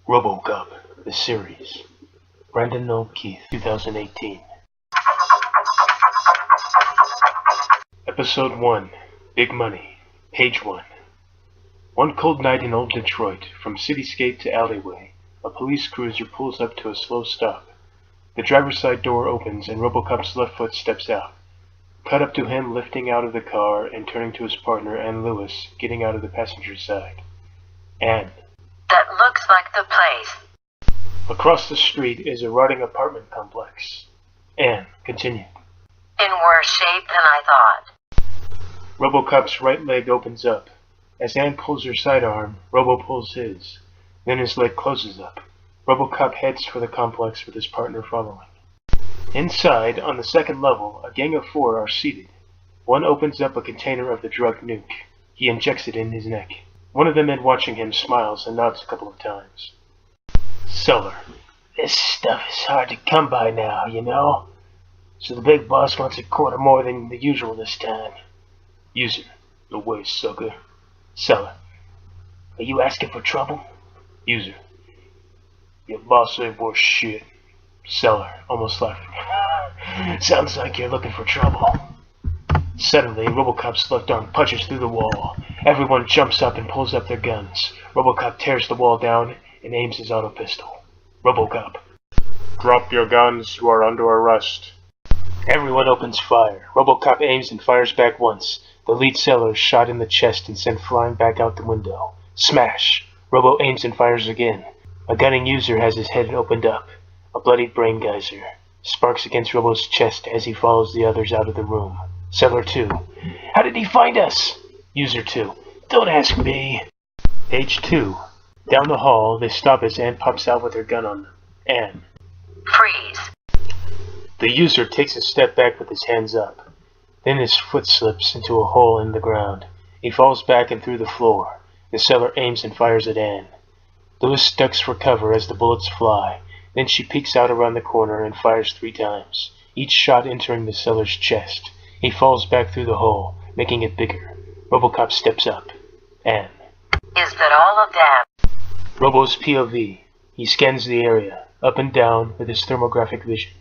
RoboCop, the series. Brendan O'Keefe, 2018. Episode 1, Big Money, Page 1. One cold night in old Detroit, from cityscape to alleyway, a police cruiser pulls up to a slow stop. The driver's side door opens and RoboCop's left foot steps out. Cut up to him lifting out of the car and turning to his partner, Ann Lewis, getting out of the passenger side. Ann. That looks like the place. Across the street is a rotting apartment complex. Ann, continue. In worse shape than I thought. RoboCop's right leg opens up. As Ann pulls her sidearm, Robo pulls his. Then his leg closes up. RoboCop heads for the complex with his partner following. Inside, on the second level, a gang of 4 are seated. One opens up a container of the drug nuke. He injects it in his neck. One of the men watching him smiles and nods a couple of times. Seller. This stuff is hard to come by now, you know. So the big boss wants a quarter more than the usual this time. User. No way, sucker. Seller. Are you asking for trouble? User. Your boss ain't worth shit. Seller, almost laughing. Sounds like you're looking for trouble. Suddenly, RoboCop's left arm punches through the wall. Everyone jumps up and pulls up their guns. RoboCop tears the wall down and aims his auto pistol. RoboCop. Drop your guns, you are under arrest. Everyone opens fire. RoboCop aims and fires back once. The lead seller is shot in the chest and sent flying back out the window. Smash! Robo aims and fires again. A gunning user has his head opened up. A bloodied brain geyser sparks against Robo's chest as he follows the others out of the room. Seller 2. How did he find us? User 2. Don't ask me. Page 2. Down the hall, they stop as Ann pops out with her gun on them. Ann. Freeze. The user takes a step back with his hands up. Then his foot slips into a hole in the ground. He falls back and through the floor. The seller aims and fires at Ann. Lewis ducks for cover as the bullets fly. Then she peeks out around the corner and fires 3 times, each shot entering the seller's chest. He falls back through the hole, making it bigger. RoboCop steps up. Ann. Is that all of them? Robo's POV. He scans the area, up and down, with his thermographic vision.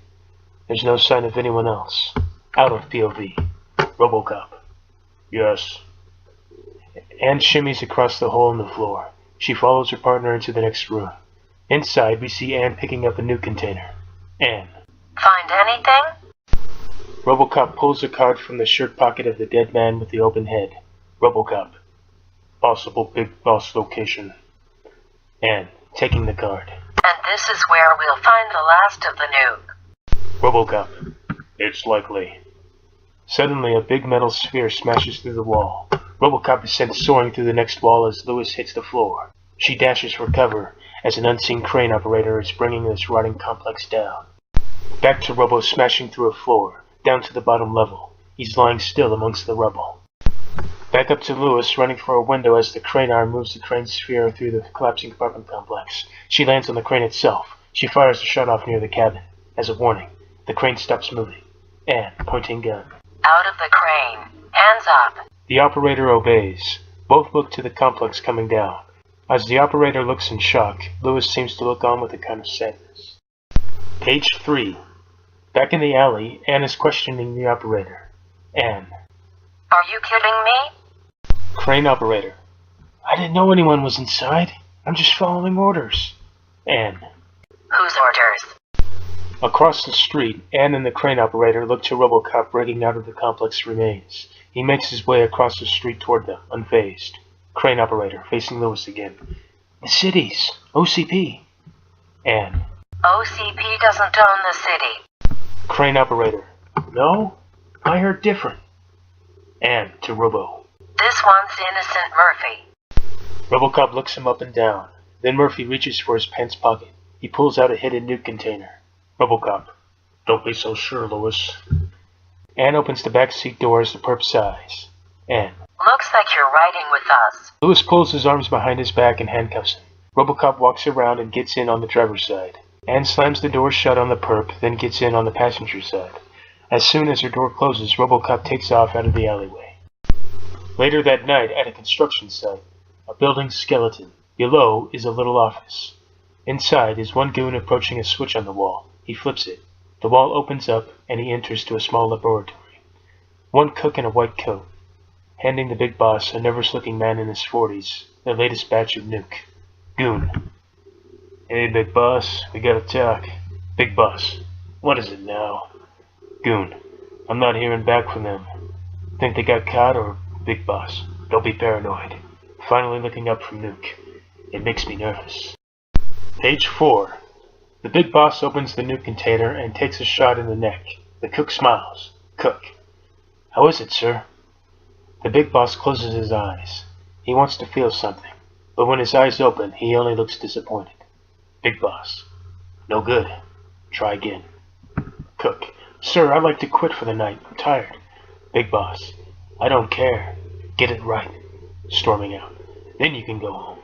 There's no sign of anyone else. Out of POV. RoboCop. Yes. Ann shimmies across the hole in the floor. She follows her partner into the next room. Inside, we see Ann picking up a new container. Ann. Find anything? RoboCop pulls a card from the shirt pocket of the dead man with the open head. RoboCop. Possible big boss location. Ann, taking the card. And this is where we'll find the last of the nuke. RoboCop. It's likely. Suddenly, a big metal sphere smashes through the wall. RoboCop is sent soaring through the next wall as Lewis hits the floor. She dashes for cover as an unseen crane operator is bringing this rotting complex down. Back to Robo smashing through a floor, down to the bottom level. He's lying still amongst the rubble. Back up to Lewis running for a window as the crane arm moves the crane sphere through the collapsing apartment complex. She lands on the crane itself. She fires a shot off near the cabin. As a warning, the crane stops moving. Ann, pointing gun. Out of the crane. Hands up. The operator obeys. Both look to the complex coming down. As the operator looks in shock, Lewis seems to look on with a kind of sadness. Page 3. Back in the alley, Ann is questioning the operator. Ann. Are you kidding me? Crane operator. I didn't know anyone was inside. I'm just following orders. Ann. Whose orders? Across the street, Ann and the crane operator look to RoboCop breaking out of the complex remains. He makes his way across the street toward them, unfazed. Crane operator, facing Lewis again. The cities. OCP. Ann. OCP doesn't own the city. Crane operator. No? I heard different. Ann, to Robo. This one's innocent Murphy. RoboCop looks him up and down. Then Murphy reaches for his pants pocket. He pulls out a hidden nuke container. RoboCop. Don't be so sure, Lewis. Ann opens the back seat door as the perp sighs. Ann. Looks like you're riding with us. Lewis pulls his arms behind his back and handcuffs him. RoboCop walks around and gets in on the driver's side. Ann slams the door shut on the perp, then gets in on the passenger side. As soon as her door closes, RoboCop takes off out of the alleyway. Later that night, at a construction site, a building skeleton. Below is a little office. Inside is one goon approaching a switch on the wall. He flips it. The wall opens up, and he enters to a small laboratory. One cook in a white coat, handing the big boss, a nervous-looking man in his 40s, the latest batch of nuke. Goon. Hey, big boss, we gotta talk. Big boss. What is it now? Goon. I'm not hearing back from them. Think they got caught, or big boss? Don't be paranoid. Finally looking up from nuke. It makes me nervous. Page 4. The big boss opens the nuke container and takes a shot in the neck. The cook smiles. Cook. How is it, sir? The big boss closes his eyes. He wants to feel something, but when his eyes open, he only looks disappointed. Big boss. No good. Try again. Cook. Sir, I'd like to quit for the night. I'm tired. Big boss. I don't care. Get it right. Storming out. Then you can go home.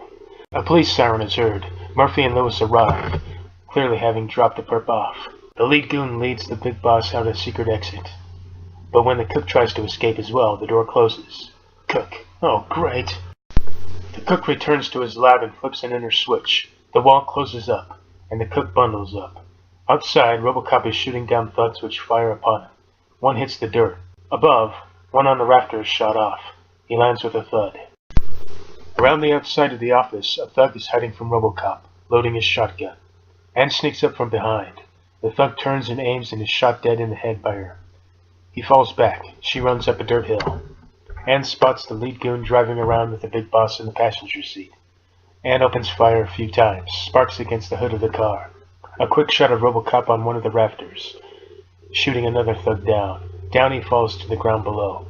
A police siren is heard. Murphy and Lewis arrive, clearly having dropped the perp off. The lead goon leads the big boss out a secret exit. But when the cook tries to escape as well, the door closes. Cook. Oh, great. The cook returns to his lab and flips an inner switch. The wall closes up, and the cook bundles up. Outside, RoboCop is shooting down thugs which fire upon him. One hits the dirt. Above, one on the rafter is shot off. He lands with a thud. Around the outside of the office, a thug is hiding from RoboCop, loading his shotgun. Anne sneaks up from behind. The thug turns and aims and is shot dead in the head by her. He falls back. She runs up a dirt hill. Anne spots the lead goon driving around with the big boss in the passenger seat. Anne opens fire a few times, sparks against the hood of the car. A quick shot of RoboCop on one of the rafters, shooting another thug down. Down he falls to the ground below.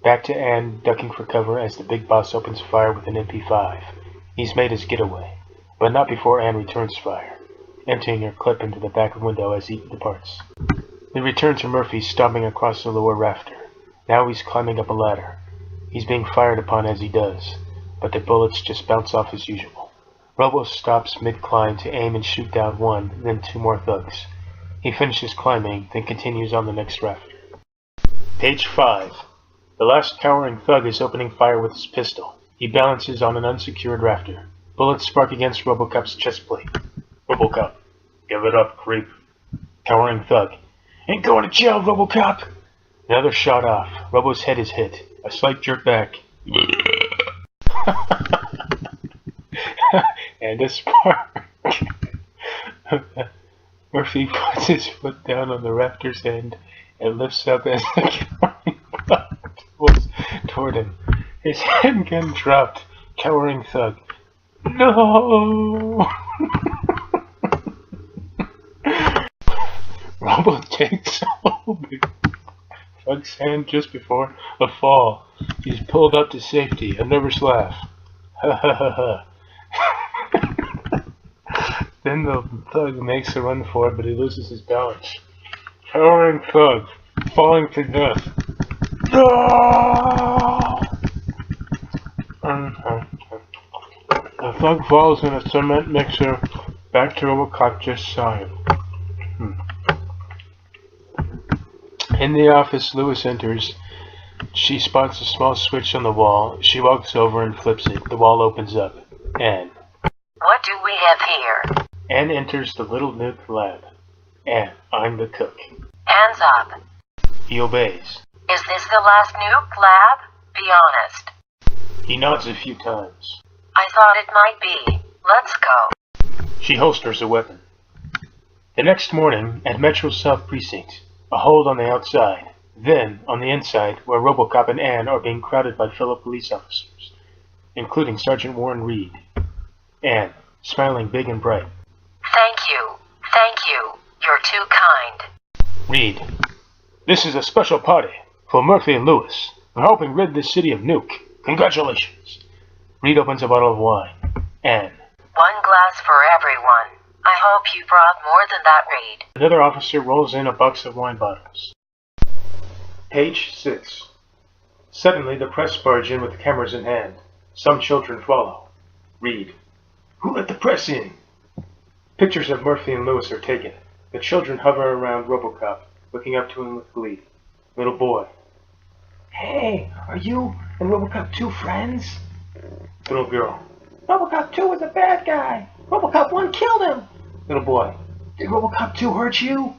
Back to Anne, ducking for cover as the big boss opens fire with an MP5. He's made his getaway, but not before Anne returns fire, emptying her clip into the back window as he departs. We return to Murphy stomping across the lower rafter. Now he's climbing up a ladder. He's being fired upon as he does, but the bullets just bounce off as usual. Robo stops mid-climb to aim and shoot down one, then two more thugs. He finishes climbing, then continues on the next rafter. Page 5. The last cowering thug is opening fire with his pistol. He balances on an unsecured rafter. Bullets spark against RoboCop's chest plate. RoboCop. Give it up, creep. Cowering thug. Ain't going to jail, RoboCop! Another shot off. Robo's head is hit. A slight jerk back. And a spark. Murphy puts his foot down on the rafter's end and lifts up as the cowering thug pulls toward him. His handgun dropped. Cowering thug. No! Robo takes hold of Thug's hand just before a fall. He's pulled up to safety. A nervous laugh. Ha ha ha ha. Then the thug makes a run for it, but he loses his balance. Cowering thug, falling to death. No! The thug falls in a cement mixer. Back to RoboCop just saw him. In the office, Lewis enters. She spots a small switch on the wall. She walks over and flips it. The wall opens up. Anne. What do we have here? Anne enters the little nuke lab. Anne, I'm the cook. Hands up. He obeys. Is this the last nuke, lab? Be honest. He nods a few times. I thought it might be. Let's go. She holsters a weapon. The next morning, at Metro South Precinct, a hold on the outside. Then, on the inside, where RoboCop and Anne are being crowded by fellow police officers, including Sergeant Warren Reed. Anne, smiling big and bright. Thank you. Thank you. You're too kind. Reed. This is a special party for Murphy and Lewis. We're helping rid this city of nuke. Congratulations. Reed opens a bottle of wine. Anne. One glass for everyone. I hope you brought more than that, Reed. Another officer rolls in a box of wine bottles. Page 6. Suddenly the press barge in with cameras in hand. Some children follow. Reed. Who let the press in? Pictures of Murphy and Lewis are taken. The children hover around RoboCop, looking up to him with glee. Little boy. Hey, are you and RoboCop two friends? Little girl. Robocop 2 was a bad guy. Robocop 1 killed him. Little boy. Did Robocop 2 hurt you?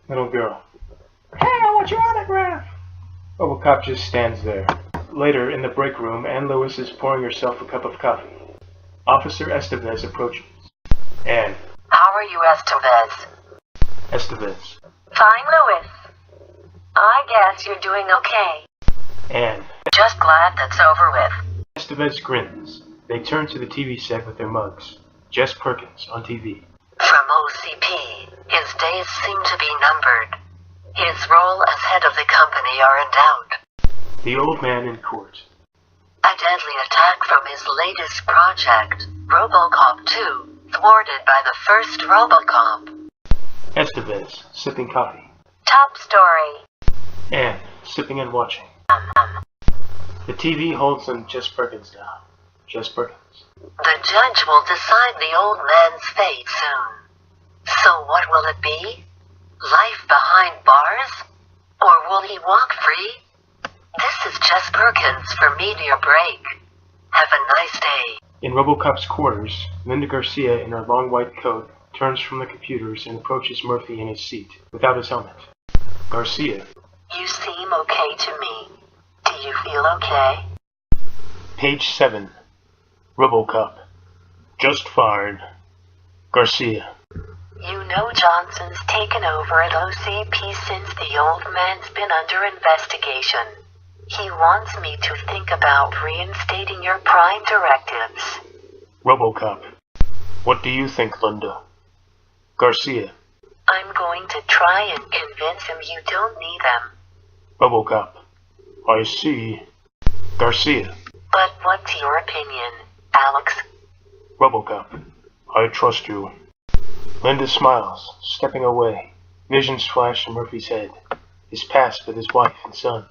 Little girl. Hey, I want your autograph. Robocop just stands there. Later, in the break room, Anne Lewis is pouring herself a cup of coffee. Officer Estevez approaches. Anne. How are you, Estevez? Estevez. Fine, Lewis. I guess you're doing okay. Anne. Just glad that's over with. Estevez grins. They turn to the TV set with their mugs. Jess Perkins on TV. From OCP, his days seem to be numbered. His role as head of the company are in doubt. The old man in court. A deadly attack from his latest project, RoboCop 2, thwarted by the first RoboCop. Estevez, sipping coffee. Top story. Anne, sipping and watching. The TV holds on Jess Perkins now. Jess Perkins. The judge will decide the old man's fate soon. So what will it be? Life behind bars? Or will he walk free? This is Jess Perkins for Media Break. Have a nice day. In RoboCop's quarters, Linda Garcia in her long white coat turns from the computers and approaches Murphy in his seat, without his helmet. Garcia. You seem okay to me. Do you feel okay? Page 7. RoboCop. Just fired. Garcia. You know Johnson's taken over at OCP since the old man's been under investigation. He wants me to think about reinstating your prime directives. RoboCop. What do you think, Linda? Garcia. I'm going to try and convince him you don't need them. RoboCop. I see. Garcia. But what's your opinion, Alex? RoboCop. I trust you. Linda smiles, stepping away. Visions flash in Murphy's head. His past with his wife and son.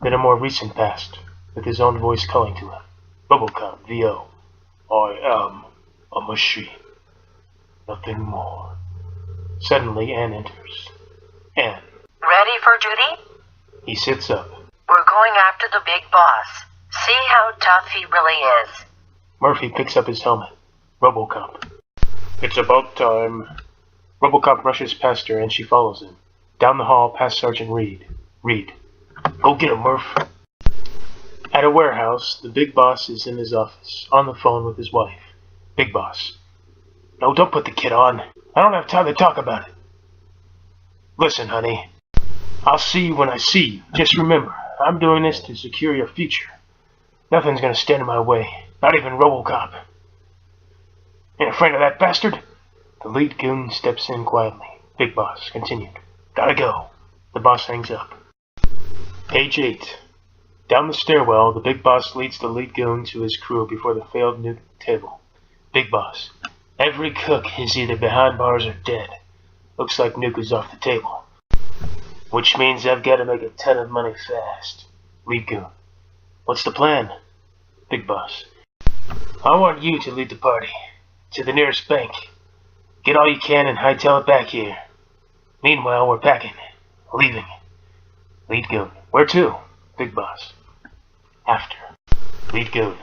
Then a more recent past, with his own voice calling to him. RoboCop, VO. I am a machine. Nothing more. Suddenly, Anne enters. Anne. Ready for duty? He sits up. We're going after the big boss. See how tough he really is. Murphy picks up his helmet. RoboCop. It's about time. RoboCop rushes past her and she follows him. Down the hall past Sergeant Reed. Reed. Go get him, Murph. At a warehouse, the big boss is in his office, on the phone with his wife. Big boss. No, don't put the kid on. I don't have time to talk about it. Listen, honey. I'll see you when I see you. Just remember, I'm doing this to secure your future. Nothing's gonna stand in my way. Not even RoboCop. Ain't afraid of that bastard? The lead goon steps in quietly. Big boss continued. Gotta go. The boss hangs up. Page 8. Down the stairwell, the big boss leads the lead goon to his crew before the failed nuke table. Big boss. Every cook is either behind bars or dead. Looks like nuke is off the table. Which means I've got to make a ton of money fast. Lead goon. What's the plan? Big boss. I want you to lead the party. To the nearest bank. Get all you can and hightail it back here. Meanwhile, we're packing. Leaving. Lead goon. Where to? Big boss. After. Lead goon.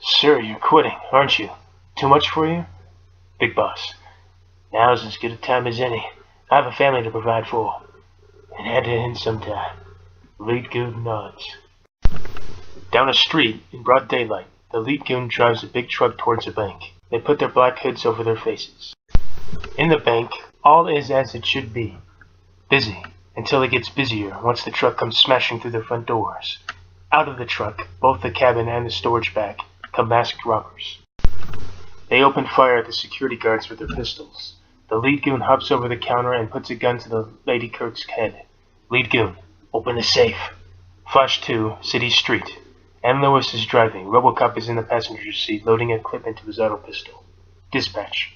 Sir, you're quitting, aren't you? Too much for you? Big boss. Now's as good a time as any. I have a family to provide for. It had to end sometime. Lead goon nods. Down a street, in broad daylight, the lead goon drives a big truck towards a bank. They put their black hoods over their faces. In the bank, all is as it should be. Busy, until it gets busier once the truck comes smashing through the front doors. Out of the truck, both the cabin and the storage back, come masked robbers. They open fire at the security guards with their pistols. The lead goon hops over the counter and puts a gun to the Lady Kirk's head. Lead goon, open the safe. Flash 2, City Street. Anne Lewis is driving. RoboCop is in the passenger seat, loading a clip into his auto pistol. Dispatch.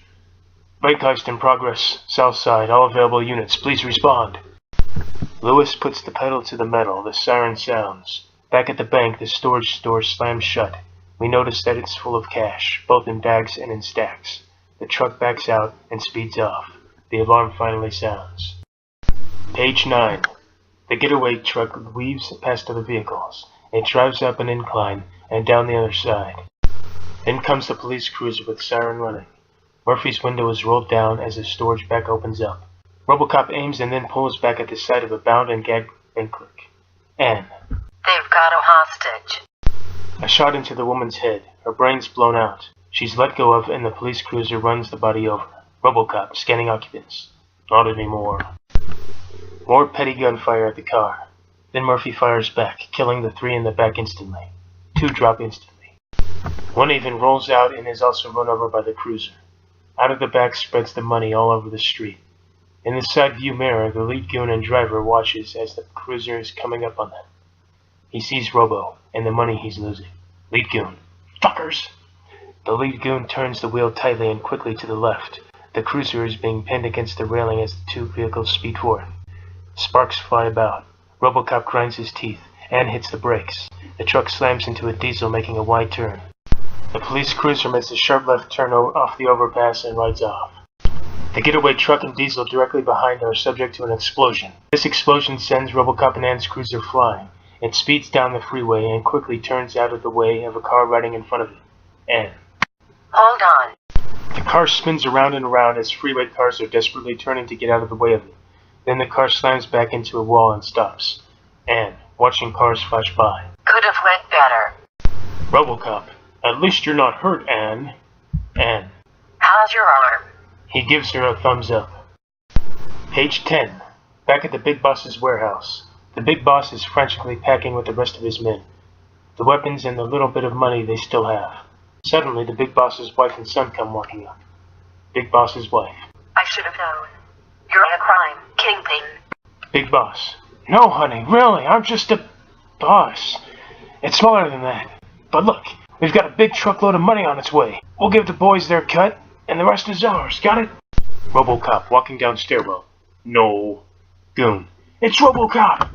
Bank heist in progress. South side. All available units. Please respond. Lewis puts the pedal to the metal. The siren sounds. Back at the bank, the storage door slams shut. We notice that it's full of cash, both in bags and in stacks. The truck backs out and speeds off. The alarm finally sounds. Page 9. The getaway truck weaves past other vehicles. It drives up an incline and down the other side. In comes the police cruiser with siren running. Murphy's window is rolled down as the storage back opens up. RoboCop aims and then pulls back at the sight of a bound and gagged bank clerk. Anne. They've got a hostage. A shot into the woman's head. Her brain's blown out. She's let go of and the police cruiser runs the body over. RoboCop scanning occupants. Not anymore. More petty gunfire at the car. Then Murphy fires back, killing the 3 in the back instantly. 2 drop instantly. One even rolls out and is also run over by the cruiser. Out of the back spreads the money all over the street. In the side view mirror, the lead goon and driver watches as the cruiser is coming up on them. He sees Robo and the money he's losing. Lead goon. Fuckers! The lead goon turns the wheel tightly and quickly to the left. The cruiser is being pinned against the railing as the 2 vehicles speed forward. Sparks fly about. RoboCop grinds his teeth and hits the brakes. The truck slams into a diesel, making a wide turn. The police cruiser makes a sharp left turn off the overpass and rides off. The getaway truck and diesel directly behind are subject to an explosion. This explosion sends RoboCop and Anne's cruiser flying. It speeds down the freeway and quickly turns out of the way of a car riding in front of it. Anne. Hold on. The car spins around and around as freeway cars are desperately turning to get out of the way of it. Then the car slams back into a wall and stops. Anne, watching cars flash by. Could have went better. RoboCop. At least you're not hurt, Anne. Anne. How's your arm? He gives her a thumbs up. Page 10. Back at the Big Boss's warehouse. The Big Boss is frantically packing with the rest of his men. The weapons and the little bit of money they still have. Suddenly, the Big Boss's wife and son come walking up. Big Boss's wife. I should have known. You're a crime kingpin. Big Boss. No, honey, really, I'm just a boss. It's smaller than that. But look, we've got a big truckload of money on its way. We'll give the boys their cut, and the rest is ours. Got it? RoboCop walking down stairwell. No. Goon. It's RoboCop!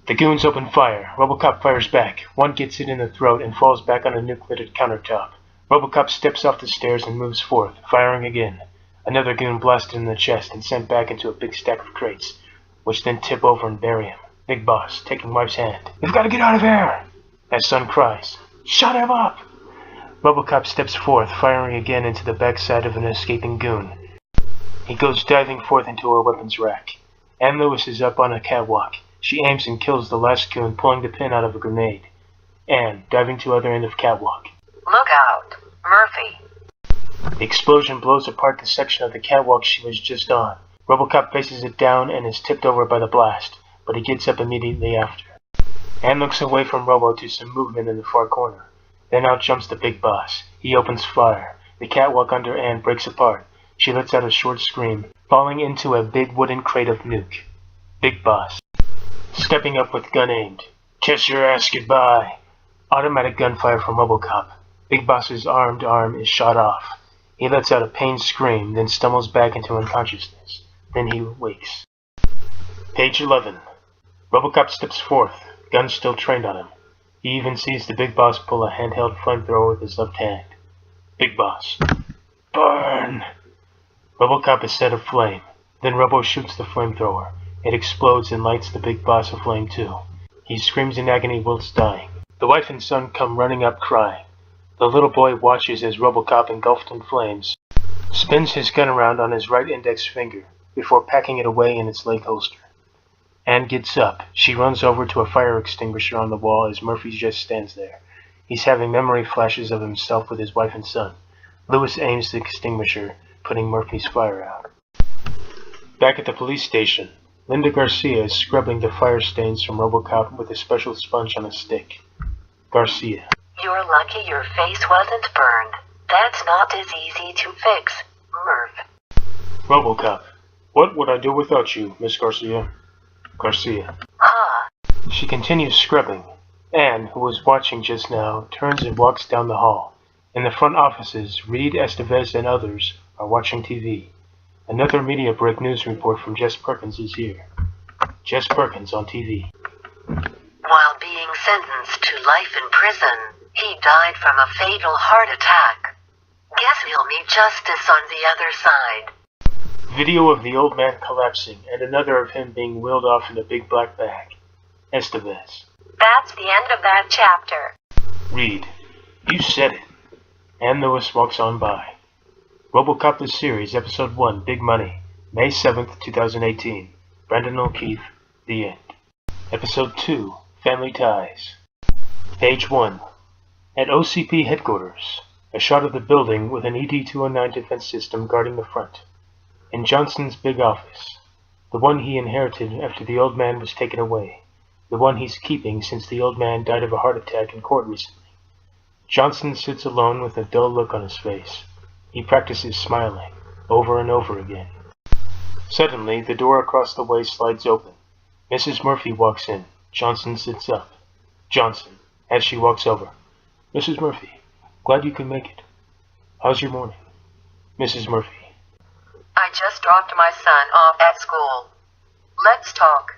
The goons open fire. RoboCop fires back. One gets hit in the throat and falls back on a nucleated countertop. RoboCop steps off the stairs and moves forth, firing again. Another goon blasted in the chest and sent back into a big stack of crates, which then tip over and bury him. Big Boss, taking wife's hand. We've got to get out of here! As son cries, shut him up! RoboCop steps forth, firing again into the backside of an escaping goon. He goes diving forth into a weapons rack. Anne Lewis is up on a catwalk. She aims and kills the last goon, pulling the pin out of a grenade. Anne, diving to other end of catwalk. Look out. Murphy. The explosion blows apart the section of the catwalk she was just on. RoboCop faces it down and is tipped over by the blast, but he gets up immediately after. Anne looks away from Robo to some movement in the far corner. Then out jumps the Big Boss. He opens fire. The catwalk under Anne breaks apart. She lets out a short scream, falling into a big wooden crate of nuke. Big Boss. Stepping up with gun aimed. Kiss your ass goodbye. Automatic gunfire from RoboCop. Big Boss's armed arm is shot off. He lets out a pained scream, then stumbles back into unconsciousness. Then he wakes. Page 11. RoboCop steps forth, gun still trained on him. He even sees the Big Boss pull a handheld flamethrower with his left hand. Big Boss. Burn! RoboCop is set aflame. Then Robo shoots the flamethrower. It explodes and lights the Big Boss aflame too. He screams in agony whilst dying. The wife and son come running up crying. The little boy watches as RoboCop, engulfed in flames, spins his gun around on his right index finger before packing it away in its leg holster. Anne gets up. She runs over to a fire extinguisher on the wall as Murphy just stands there. He's having memory flashes of himself with his wife and son. Lewis aims the extinguisher, putting Murphy's fire out. Back at the police station, Linda Garcia is scrubbing the fire stains from RoboCop with a special sponge on a stick. Garcia. You're lucky your face wasn't burned. That's not as easy to fix, Murph. RoboCop. What would I do without you, Miss Garcia? Garcia. Huh? She continues scrubbing. Anne, who was watching just now, turns and walks down the hall. In the front offices, Reed, Estevez, and others are watching TV. Another media break news report from Jess Perkins is here. Jess Perkins on TV. While being sentenced to life in prison, he died from a fatal heart attack. Guess we'll meet justice on the other side. Video of the old man collapsing and another of him being wheeled off in a big black bag. Estevez. That's the end of that chapter. Reed. You said it. Ann Lewis walks on by. RoboCop the Series, Episode 1, Big Money, May 7th, 2018. Brendan O'Keefe, The End. Episode 2, Family Ties. Page 1. At OCP headquarters, a shot of the building with an ED-209 defense system guarding the front. In Johnson's big office, the one he inherited after the old man was taken away, the one he's keeping since the old man died of a heart attack in court recently. Johnson sits alone with a dull look on his face. He practices smiling, over and over again. Suddenly, the door across the way slides open. Mrs. Murphy walks in. Johnson sits up. Johnson, as she walks over. Mrs. Murphy, glad you could make it. How's your morning? Mrs. Murphy. I just dropped my son off at school. Let's talk.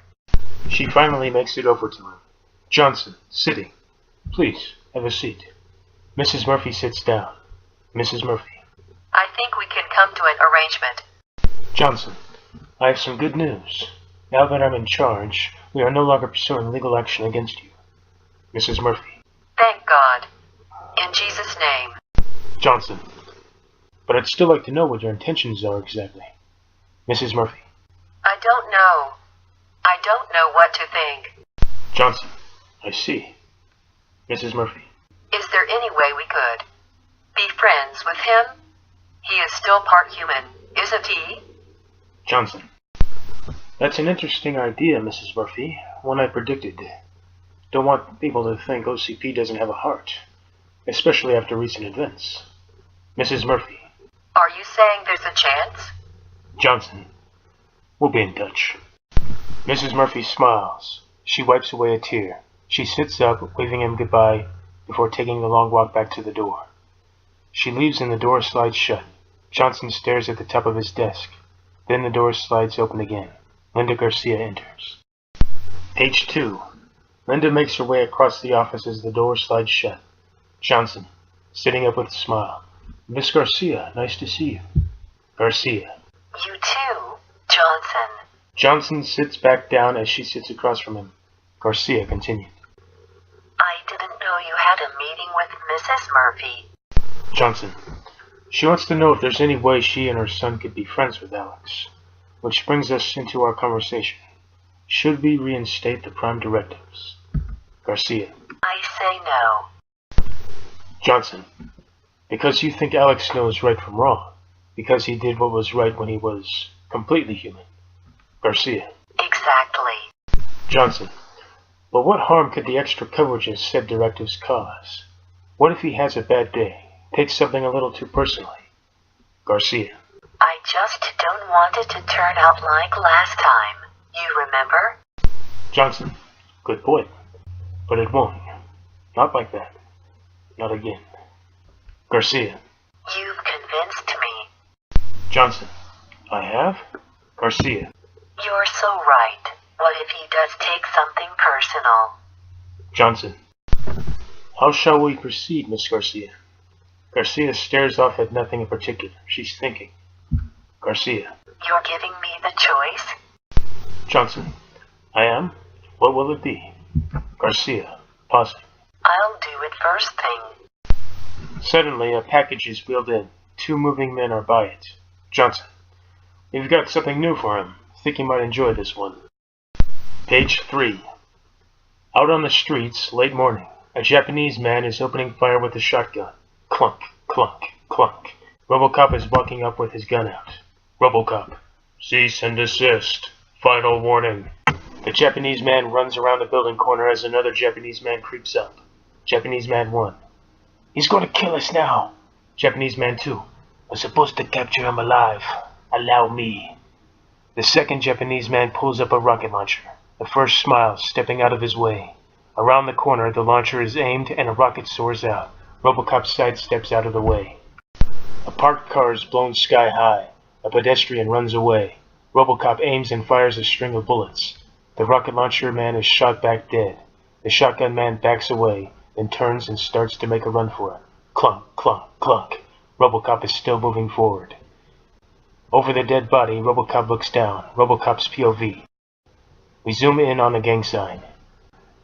She finally makes it over to him. Johnson, sitting. Please, have a seat. Mrs. Murphy sits down. Mrs. Murphy. I think we can come to an arrangement. Johnson, I have some good news. Now that I'm in charge, we are no longer pursuing legal action against you. Mrs. Murphy. Thank God. In Jesus' name. Johnson. But I'd still like to know what your intentions are exactly. Mrs. Murphy. I don't know. I don't know what to think. Johnson. I see. Mrs. Murphy. Is there any way we could be friends with him? He is still part human, isn't he? Johnson. That's an interesting idea, Mrs. Murphy. One I predicted. Don't want people to think OCP doesn't have a heart, especially after recent events. Mrs. Murphy. Are you saying there's a chance? Johnson. We'll be in touch. Mrs. Murphy smiles. She wipes away a tear. She sits up, waving him goodbye, before taking the long walk back to the door. She leaves and the door slides shut. Johnson stares at the top of his desk. Then the door slides open again. Linda Garcia enters. Page 2. Linda makes her way across the office as the door slides shut. Johnson, sitting up with a smile. Miss Garcia, nice to see you. Garcia. You too, Johnson. Johnson sits back down as she sits across from him. Garcia continued. I didn't know you had a meeting with Mrs. Murphy. Johnson. She wants to know if there's any way she and her son could be friends with Alex. Which brings us into our conversation. Should we reinstate the prime directives? Garcia. I say no. Johnson. Because you think Alex knows right from wrong. Because he did what was right when he was completely human. Garcia. Exactly. Johnson. But what harm could the extra coverage of said directives cause? What if he has a bad day? Takes something a little too personally? Garcia. I just don't want it to turn out like last time. You remember? Johnson. Good point. But it won't. Not like that. Not again. Garcia. You've convinced me. Johnson. I have? Garcia. You're so right. What if he does take something personal? Johnson. How shall we proceed, Miss Garcia? Garcia stares off at nothing in particular. She's thinking. Garcia. You're giving me the choice? Johnson. I am? What will it be? Garcia. Pausing. I'll do it first thing. Suddenly, a package is wheeled in. 2 moving men are by it. Johnson. We've got something new for him. Think he might enjoy this one. Page 3. Out on the streets, late morning, a Japanese man is opening fire with a shotgun. Clunk, clunk, clunk. RoboCop is walking up with his gun out. RoboCop. Cease and desist. Final warning. The Japanese man runs around the building corner as another Japanese man creeps up. Japanese man 1. He's going to kill us now. Japanese man 2. We're supposed to capture him alive. Allow me. The second Japanese man pulls up a rocket launcher. The first smiles, stepping out of his way. Around the corner, the launcher is aimed and a rocket soars out. RoboCop sidesteps out of the way. A parked car is blown sky high. A pedestrian runs away. RoboCop aims and fires a string of bullets. The rocket launcher man is shot back dead. The shotgun man backs away, then turns and starts to make a run for it. Clunk, clunk, clunk. RoboCop is still moving forward. Over the dead body, RoboCop looks down. RoboCop's POV. We zoom in on the gang sign.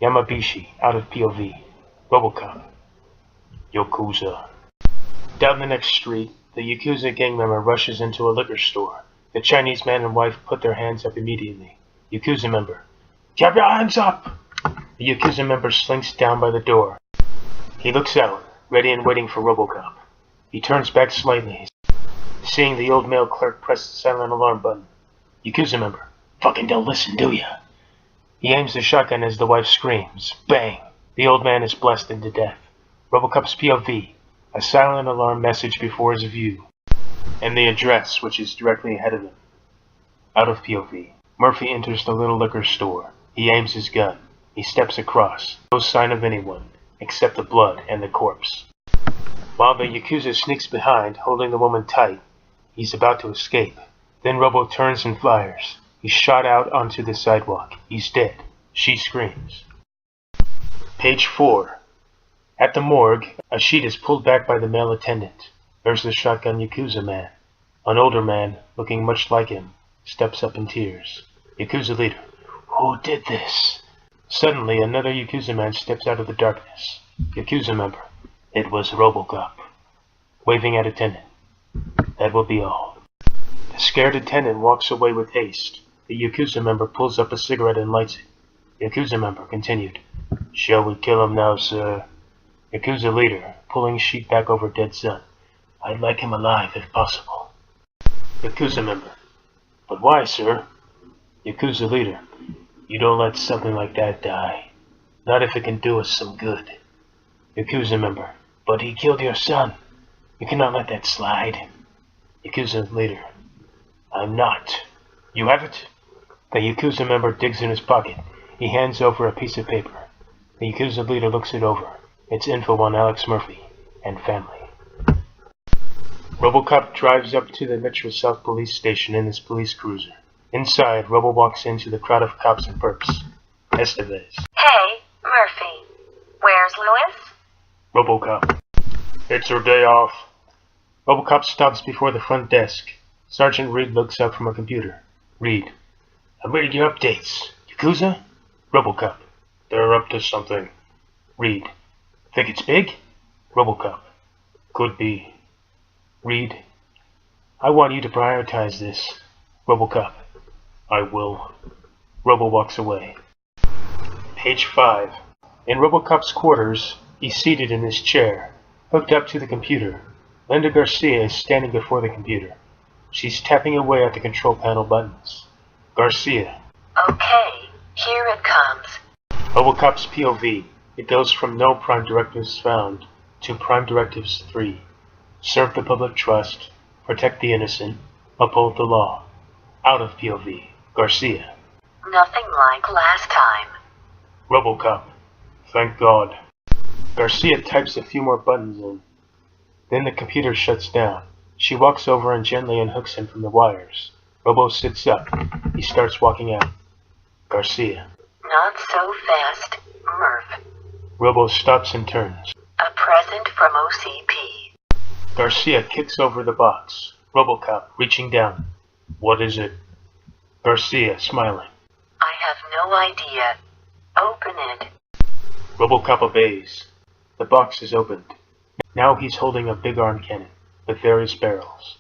Yamabishi, out of POV. RoboCop. Yakuza. Down the next street, the Yakuza gang member rushes into a liquor store. The Chinese man and wife put their hands up immediately. Yakuza member, "Keep your hands up!" The Yakuza member slinks down by the door. He looks out, ready and waiting for RoboCop. He turns back slightly, seeing the old male clerk press the silent alarm button. Yakuza member, "Fucking don't listen, do ya?" He aims the shotgun as the wife screams. Bang! The old man is blasted to death. RoboCop's POV, a silent alarm message before his view, and the address, which is directly ahead of him. Out of POV, Murphy enters the little liquor store. He aims his gun. He steps across. No sign of anyone, except the blood and the corpse. While the Yakuza sneaks behind, holding the woman tight, he's about to escape. Then Robo turns and fires. He's shot out onto the sidewalk. He's dead. She screams. Page 4. At the morgue, a sheet is pulled back by the male attendant. There's the shotgun Yakuza man. An older man, looking much like him, steps up in tears. Yakuza leader, "Who did this?" Suddenly, another Yakuza man steps out of the darkness. Yakuza member, "It was RoboCop." Waving at attendant. That will be all. The scared attendant walks away with haste. The Yakuza member pulls up a cigarette and lights it. Yakuza member continued, "Shall we kill him now, sir?" Yakuza leader, pulling sheet back over dead son. "I'd like him alive if possible." Yakuza member, "But why, sir?" Yakuza leader, "You don't let something like that die. Not if it can do us some good." Yakuza member, "But he killed your son. You cannot let that slide." Yakuza leader, "I'm not. You have it?" The Yakuza member digs in his pocket. He hands over a piece of paper. The Yakuza leader looks it over. It's info on Alex Murphy and family. RoboCop drives up to the Metro South Police Station in his police cruiser. Inside, Robo walks into the crowd of cops and perps. Estevez. Hey, Murphy. Where's Louis? RoboCop. "It's her day off." RoboCop stops before the front desk. Sergeant Reed looks up from a computer. Reed. "I'm reading your updates. Yakuza?" RoboCop. "They're up to something." Reed. "Think it's big?" RoboCop. "Could be." Reed. "I want you to prioritize this." RoboCop. "I will." Robo walks away. Page 5. In RoboCop's quarters, he's seated in his chair, hooked up to the computer. Linda Garcia is standing before the computer. She's tapping away at the control panel buttons. Garcia. Okay, here it comes. RoboCop's POV. It goes from no prime directives found to prime directives 3. Serve the public trust, protect the innocent, uphold the law. Out of POV. Garcia. Nothing like last time. RoboCop. Thank God. Garcia types a few more buttons in. Then the computer shuts down. She walks over and gently unhooks him from the wires. Robo sits up. He starts walking out. Garcia. Not so fast, Murph. Robo stops and turns. A present from OCP. Garcia kicks over the box. RoboCop, reaching down. What is it? Garcia, smiling. I have no idea. Open it. RoboCop obeys. The box is opened. Now he's holding a big arm cannon with various barrels.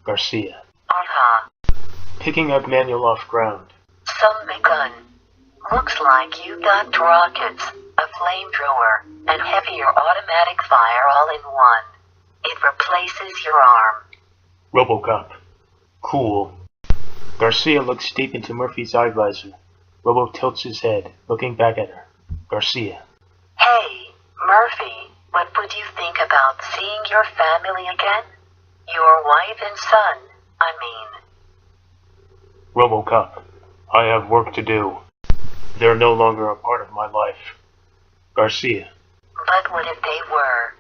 Garcia. Uh-huh. Picking up manual off ground. Some big gun. Looks like you got rockets, a flamethrower, and heavier automatic fire all in one. It replaces your arm. RoboCop. Cool. Garcia looks deep into Murphy's eye visor. Robo tilts his head, looking back at her. Garcia. Hey, Murphy, what would you think about seeing your family again? Your wife and son, I mean. RoboCop. I have work to do. They're no longer a part of my life. Garcia. But what if they were?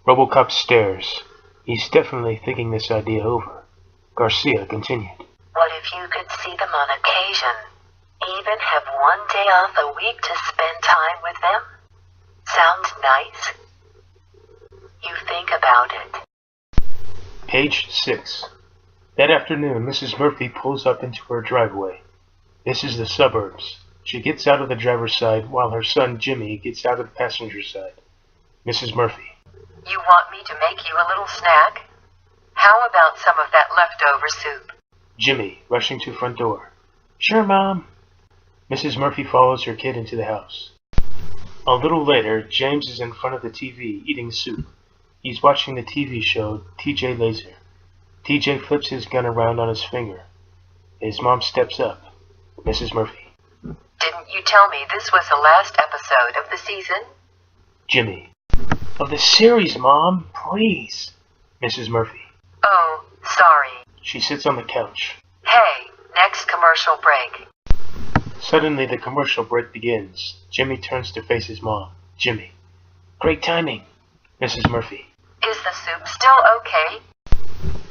RoboCop stares. He's definitely thinking this idea over. Garcia continued. What if you could see them on occasion? Even have one day off a week to spend time with them? Sounds nice? You think about it. Page 6. That afternoon, Mrs. Murphy pulls up into her driveway. This is the suburbs. She gets out of the driver's side while her son Jimmy gets out of the passenger side. Mrs. Murphy. You want me to make you a little snack? How about some of that leftover soup? Jimmy, rushing to front door. Sure, Mom. Mrs. Murphy follows her kid into the house. A little later, James is in front of the TV eating soup. He's watching the TV show TJ Laser. TJ flips his gun around on his finger. His mom steps up. Mrs. Murphy. Didn't you tell me this was the last episode of the season? Jimmy. Of the series, Mom, please. Mrs. Murphy. Oh, sorry. She sits on the couch. Hey, next commercial break. Suddenly, the commercial break begins. Jimmy turns to face his mom. Jimmy. Great timing. Mrs. Murphy. Is the soup still okay?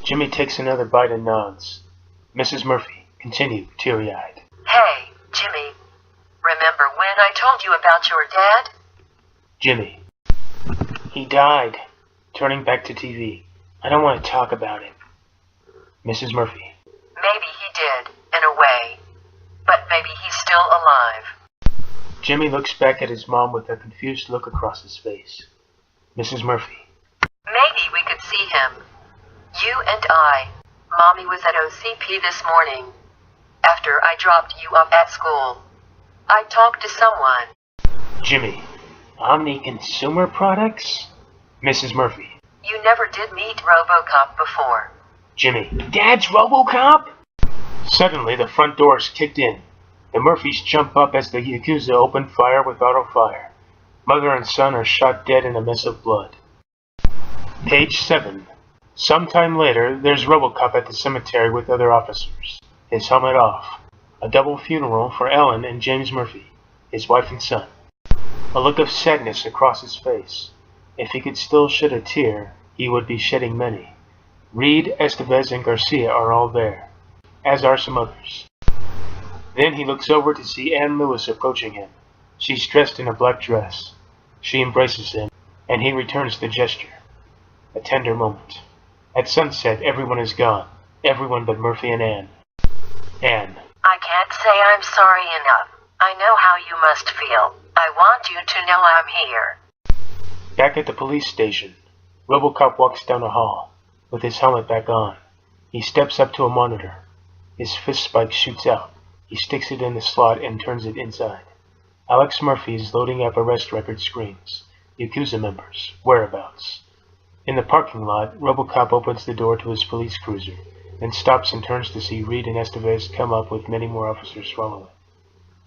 Jimmy takes another bite and nods. Mrs. Murphy. Continue, teary-eyed. Hey, Jimmy. Remember when I told you about your dad? Jimmy. He died. Turning back to TV. I don't want to talk about it. Mrs. Murphy. Maybe he did, in a way. But maybe he's still alive. Jimmy looks back at his mom with a confused look across his face. Mrs. Murphy. Maybe we could see him. You and I. Mommy was at OCP this morning. After I dropped you off at school. I talked to someone. Jimmy. Omni Consumer Products? Mrs. Murphy. You never did meet RoboCop before. Jimmy. Dad's RoboCop? Suddenly, the front door is kicked in. The Murphys jump up as the Yakuza open fire with auto fire. Mother and son are shot dead in a mess of blood. Page 7. Sometime later, there's RoboCop at the cemetery with other officers. His helmet off. A double funeral for Ellen and James Murphy, his wife and son. A look of sadness across his face. If he could still shed a tear, he would be shedding many. Reed, Estevez, and Garcia are all there, as are some others. Then he looks over to see Ann Lewis approaching him. She's dressed in a black dress. She embraces him, and he returns the gesture. A tender moment. At sunset, everyone is gone. Everyone but Murphy and Ann. Ann. I can't say I'm sorry enough. I know how you must feel. I want you to know I'm here. Back at the police station, RoboCop walks down a hall, with his helmet back on. He steps up to a monitor. His fist spike shoots out. He sticks it in the slot and turns it inside. Alex Murphy is loading up arrest record screens. Yakuza members. Whereabouts. In the parking lot, RoboCop opens the door to his police cruiser, then stops and turns to see Reed and Estevez come up with many more officers following.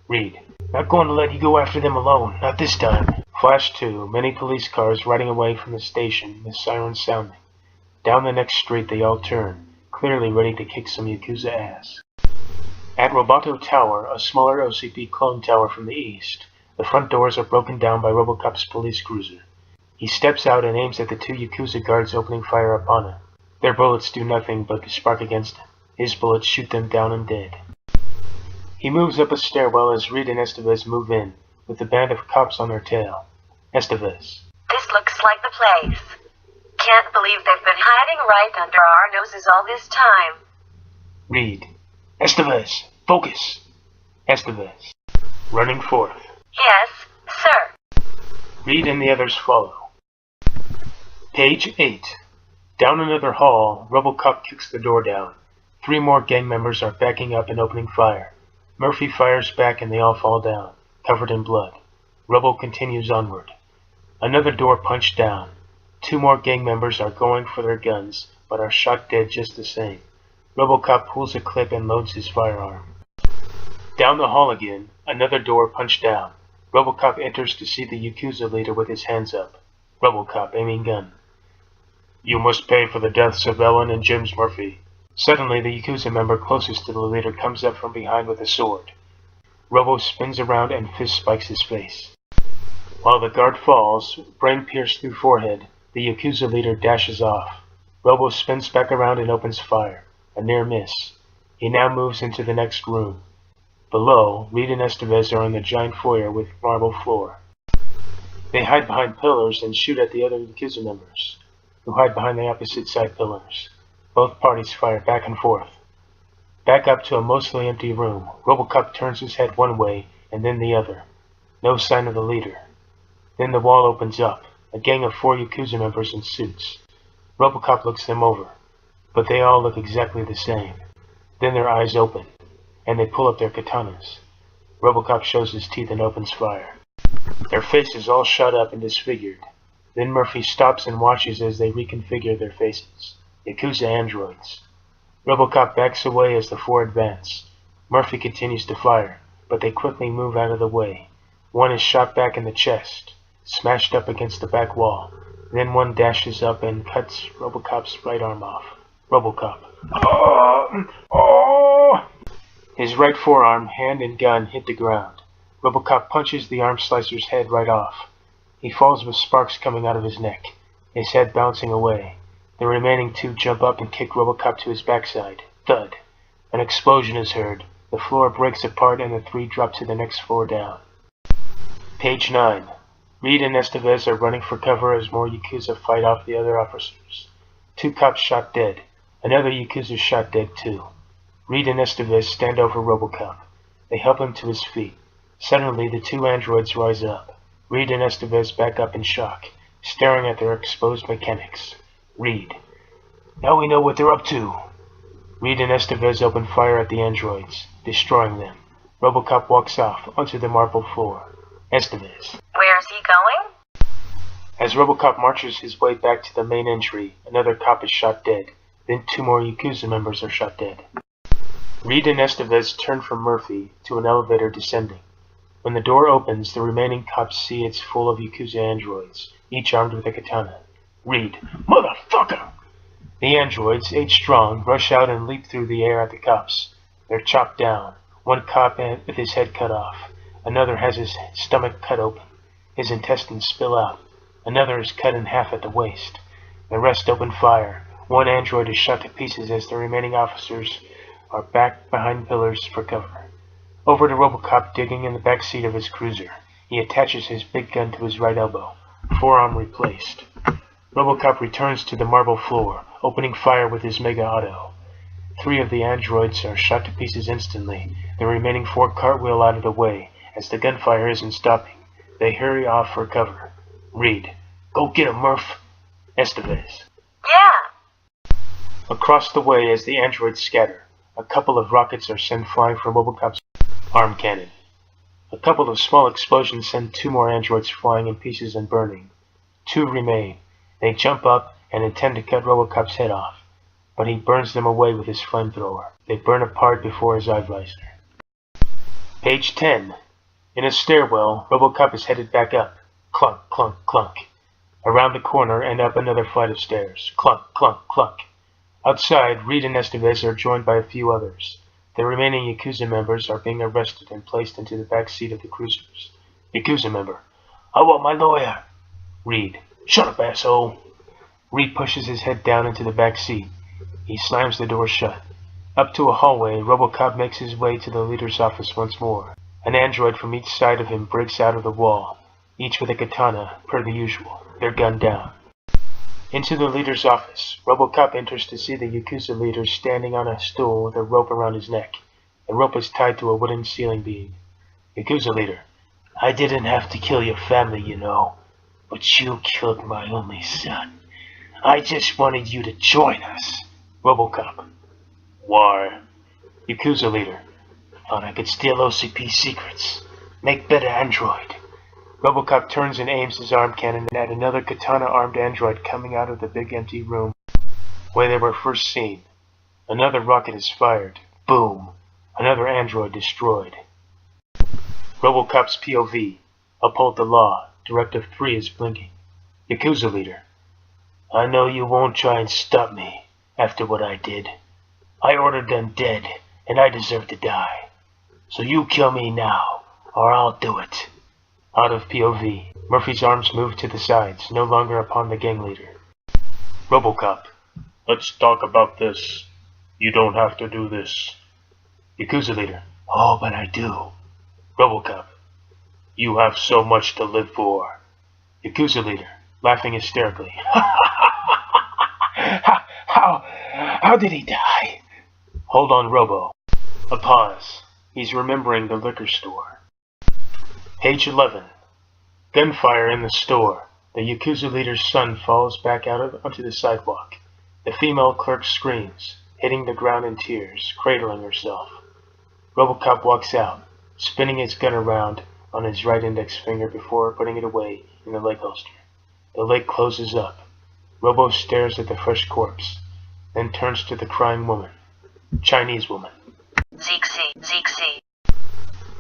Reed. Not going to let you go after them alone. Not this time. Flash 2. Many police cars riding away from the station, with sirens sounding. Down the next street they all turn, clearly ready to kick some Yakuza ass. At Roboto Tower, a smaller OCP clone tower from the east, the front doors are broken down by RoboCop's police cruiser. He steps out and aims at the two Yakuza guards opening fire upon him. Their bullets do nothing but spark against him. His bullets shoot them down and dead. He moves up a stairwell as Reed and Estevez move in, with the band of cops on their tail. Estevez. This looks like the place. Can't believe they've been hiding right under our noses all this time. Reed. Estevez, focus. Estevez. Running forth. Yes, sir. Reed and the others follow. Page 8. Down another hall, RoboCop kicks the door down. 3 more gang members are backing up and opening fire. Murphy fires back and they all fall down, covered in blood. Robo continues onward. Another door punched down. 2 more gang members are going for their guns, but are shot dead just the same. RoboCop pulls a clip and loads his firearm. Down the hall again, another door punched down. RoboCop enters to see the Yakuza leader with his hands up. RoboCop aiming gun. You must pay for the deaths of Ellen and James Murphy. Suddenly, the Yakuza member closest to the leader comes up from behind with a sword. Robo spins around and fist spikes his face. While the guard falls, brain pierced through forehead, the Yakuza leader dashes off. Robo spins back around and opens fire. A near miss. He now moves into the next room. Below, Reed and Estevez are in the giant foyer with marble floor. They hide behind pillars and shoot at the other Yakuza members, who hide behind the opposite side pillars. Both parties fire back and forth. Back up to a mostly empty room. RoboCop turns his head one way and then the other. No sign of the leader. Then the wall opens up. a gang of 4 Yakuza members in suits. RoboCop looks them over, but they all look exactly the same. Then their eyes open, and they pull up their katanas. RoboCop shows his teeth and opens fire. Their faces all shut up and disfigured. Then Murphy stops and watches as they reconfigure their faces. Yakuza androids. RoboCop backs away as the 4 advance. Murphy continues to fire, but they quickly move out of the way. One is shot back in the chest, smashed up against the back wall. Then one dashes up and cuts RoboCop's right arm off. RoboCop. Oh! His right forearm, hand, and gun hit the ground. RoboCop punches the arm slicer's head right off. He falls with sparks coming out of his neck, his head bouncing away. The remaining 2 jump up and kick RoboCop to his backside. Thud. An explosion is heard. The floor breaks apart and the 3 drop to the next floor down. Page 9. Reed and Estevez are running for cover as more Yakuza fight off the other officers. 2 cops shot dead. Another Yakuza shot dead too. Reed and Estevez stand over RoboCop. They help him to his feet. Suddenly, the 2 androids rise up. Reed and Estevez back up in shock, staring at their exposed mechanics. Reed. Now we know what they're up to. Reed and Estevez open fire at the androids, destroying them. RoboCop walks off onto the marble floor. Estevez. Where's he going? As RoboCop marches his way back to the main entry, another cop is shot dead. Then 2 more Yakuza members are shot dead. Reed and Estevez turn from Murphy to an elevator descending. When the door opens, the remaining cops see it's full of Yakuza androids, each armed with a katana. Reed. Motherfucker! The androids, 8 strong, rush out and leap through the air at the cops. They're chopped down. One cop with his head cut off. Another has his stomach cut open. His intestines spill out. Another is cut in half at the waist. The rest open fire. One android is shot to pieces as the remaining officers are back behind pillars for cover. Over to RoboCop digging in the back seat of his cruiser. He attaches his big gun to his right elbow. Forearm replaced. RoboCop returns to the marble floor, opening fire with his Mega Auto. 3 of the androids are shot to pieces instantly. The remaining 4 cartwheel out of the way. As the gunfire isn't stopping, they hurry off for cover. Reed. Go get him, Murph. Estevez. Yeah. Across the way as the androids scatter, a couple of rockets are sent flying from RoboCop's arm cannon. A couple of small explosions send 2 more androids flying in pieces and burning. 2 remain. They jump up and intend to cut RoboCop's head off, but he burns them away with his flamethrower. They burn apart before his eye visor. Page 10. In a stairwell, RoboCop is headed back up. Clunk, clunk, clunk. Around the corner and up another flight of stairs. Clunk, clunk, clunk. Outside, Reed and Estevez are joined by a few others. The remaining Yakuza members are being arrested and placed into the back seat of the cruisers. Yakuza member. I want my lawyer. Reed. Shut up, asshole. Reed pushes his head down into the back seat. He slams the door shut. Up to a hallway, RoboCop makes his way to the leader's office once more. An android from each side of him breaks out of the wall, each with a katana, per the usual, their gun down. Into the leader's office, RoboCop enters to see the Yakuza leader standing on a stool with a rope around his neck. The rope is tied to a wooden ceiling beam. Yakuza leader. I didn't have to kill your family, you know, but you killed my only son. I just wanted you to join us. RoboCop. Why? Yakuza leader. Thought I could steal OCP secrets. Make better android. RoboCop turns and aims his arm cannon at another katana-armed android coming out of the big empty room where they were first seen. Another rocket is fired. Boom. Another android destroyed. RoboCop's POV. Uphold the law. Directive 3 is blinking. Yakuza leader. I know you won't try and stop me after what I did. I ordered them dead, and I deserve to die. So you kill me now, or I'll do it. Out of POV, Murphy's arms move to the sides, no longer upon the gang leader. RoboCop. Let's talk about this. You don't have to do this. Yakuza leader. Oh, but I do. RoboCop. You have so much to live for. Yakuza leader, laughing hysterically. How did he die? Hold on, Robo. A pause. He's remembering the liquor store. Page 11. Gunfire in the store. The Yakuza leader's son falls back onto the sidewalk. The female clerk screams, hitting the ground in tears, cradling herself. RoboCop walks out, spinning his gun around on his right index finger before putting it away in the leg holster. The leg closes up. Robo stares at the fresh corpse, then turns to the crying woman. Chinese woman. Zeke.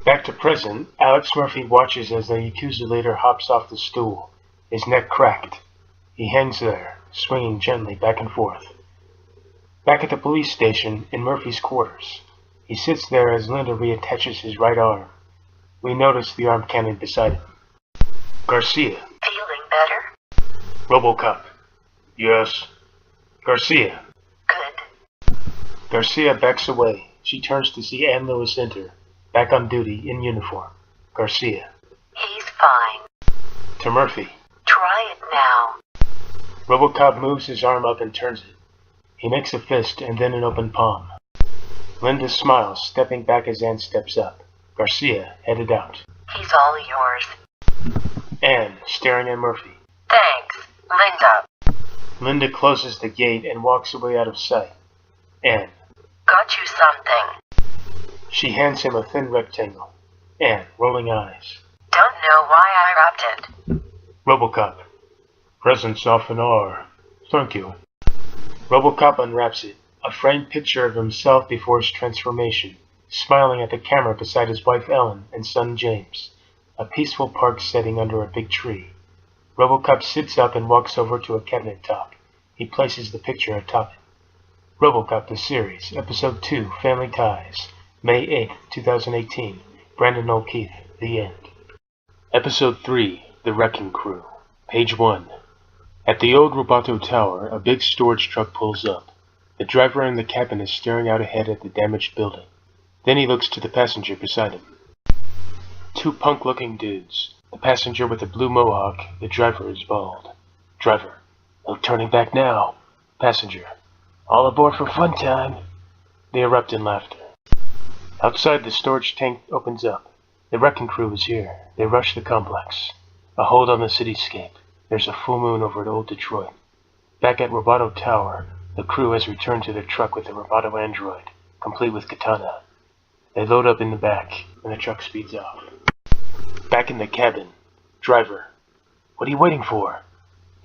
Back to present, Alex Murphy watches as the Yakuza leader hops off the stool, his neck cracked. He hangs there, swinging gently back and forth. Back at the police station, in Murphy's quarters, he sits there as Linda reattaches his right arm. We notice the arm cannon beside him. Garcia. Feeling better? RoboCop. Yes. Garcia. Good. Garcia backs away. She turns to see Ann Lewis enter, back on duty, in uniform. Garcia. He's fine. To Murphy. Try it now. RoboCop moves his arm up and turns it. He makes a fist and then an open palm. Linda smiles, stepping back as Ann steps up. Garcia headed out. He's all yours. Ann, staring at Murphy. Thanks, Linda. Linda closes the gate and walks away out of sight. Ann. Got you something. She hands him a thin rectangle. Ann, rolling eyes. Don't know why I wrapped it. RoboCop. Presents often are. Thank you. RoboCop unwraps it. A framed picture of himself before his transformation, smiling at the camera beside his wife Ellen and son James. A peaceful park setting under a big tree. RoboCop sits up and walks over to a cabinet top. He places the picture atop it. RoboCop the Series, Episode 2, Family Ties, May 8, 2018, Brandon O'Keefe, The End. Episode 3, The Wrecking Crew, Page 1. At the old Roboto Tower, a big storage truck pulls up. The driver in the cabin is staring out ahead at the damaged building. Then he looks to the passenger beside him. Two punk-looking dudes. The passenger with a blue mohawk, the driver is bald. Driver. No turning back now. Passenger. All aboard for fun time. They erupt in laughter. Outside, the storage tank opens up. The wrecking crew is here. They rush the complex. A hold on the cityscape. There's a full moon over old Detroit. Back at Roboto Tower, the crew has returned to their truck with the Roboto android, complete with katana. They load up in the back, and the truck speeds off. Back in the cabin. Driver. What are you waiting for?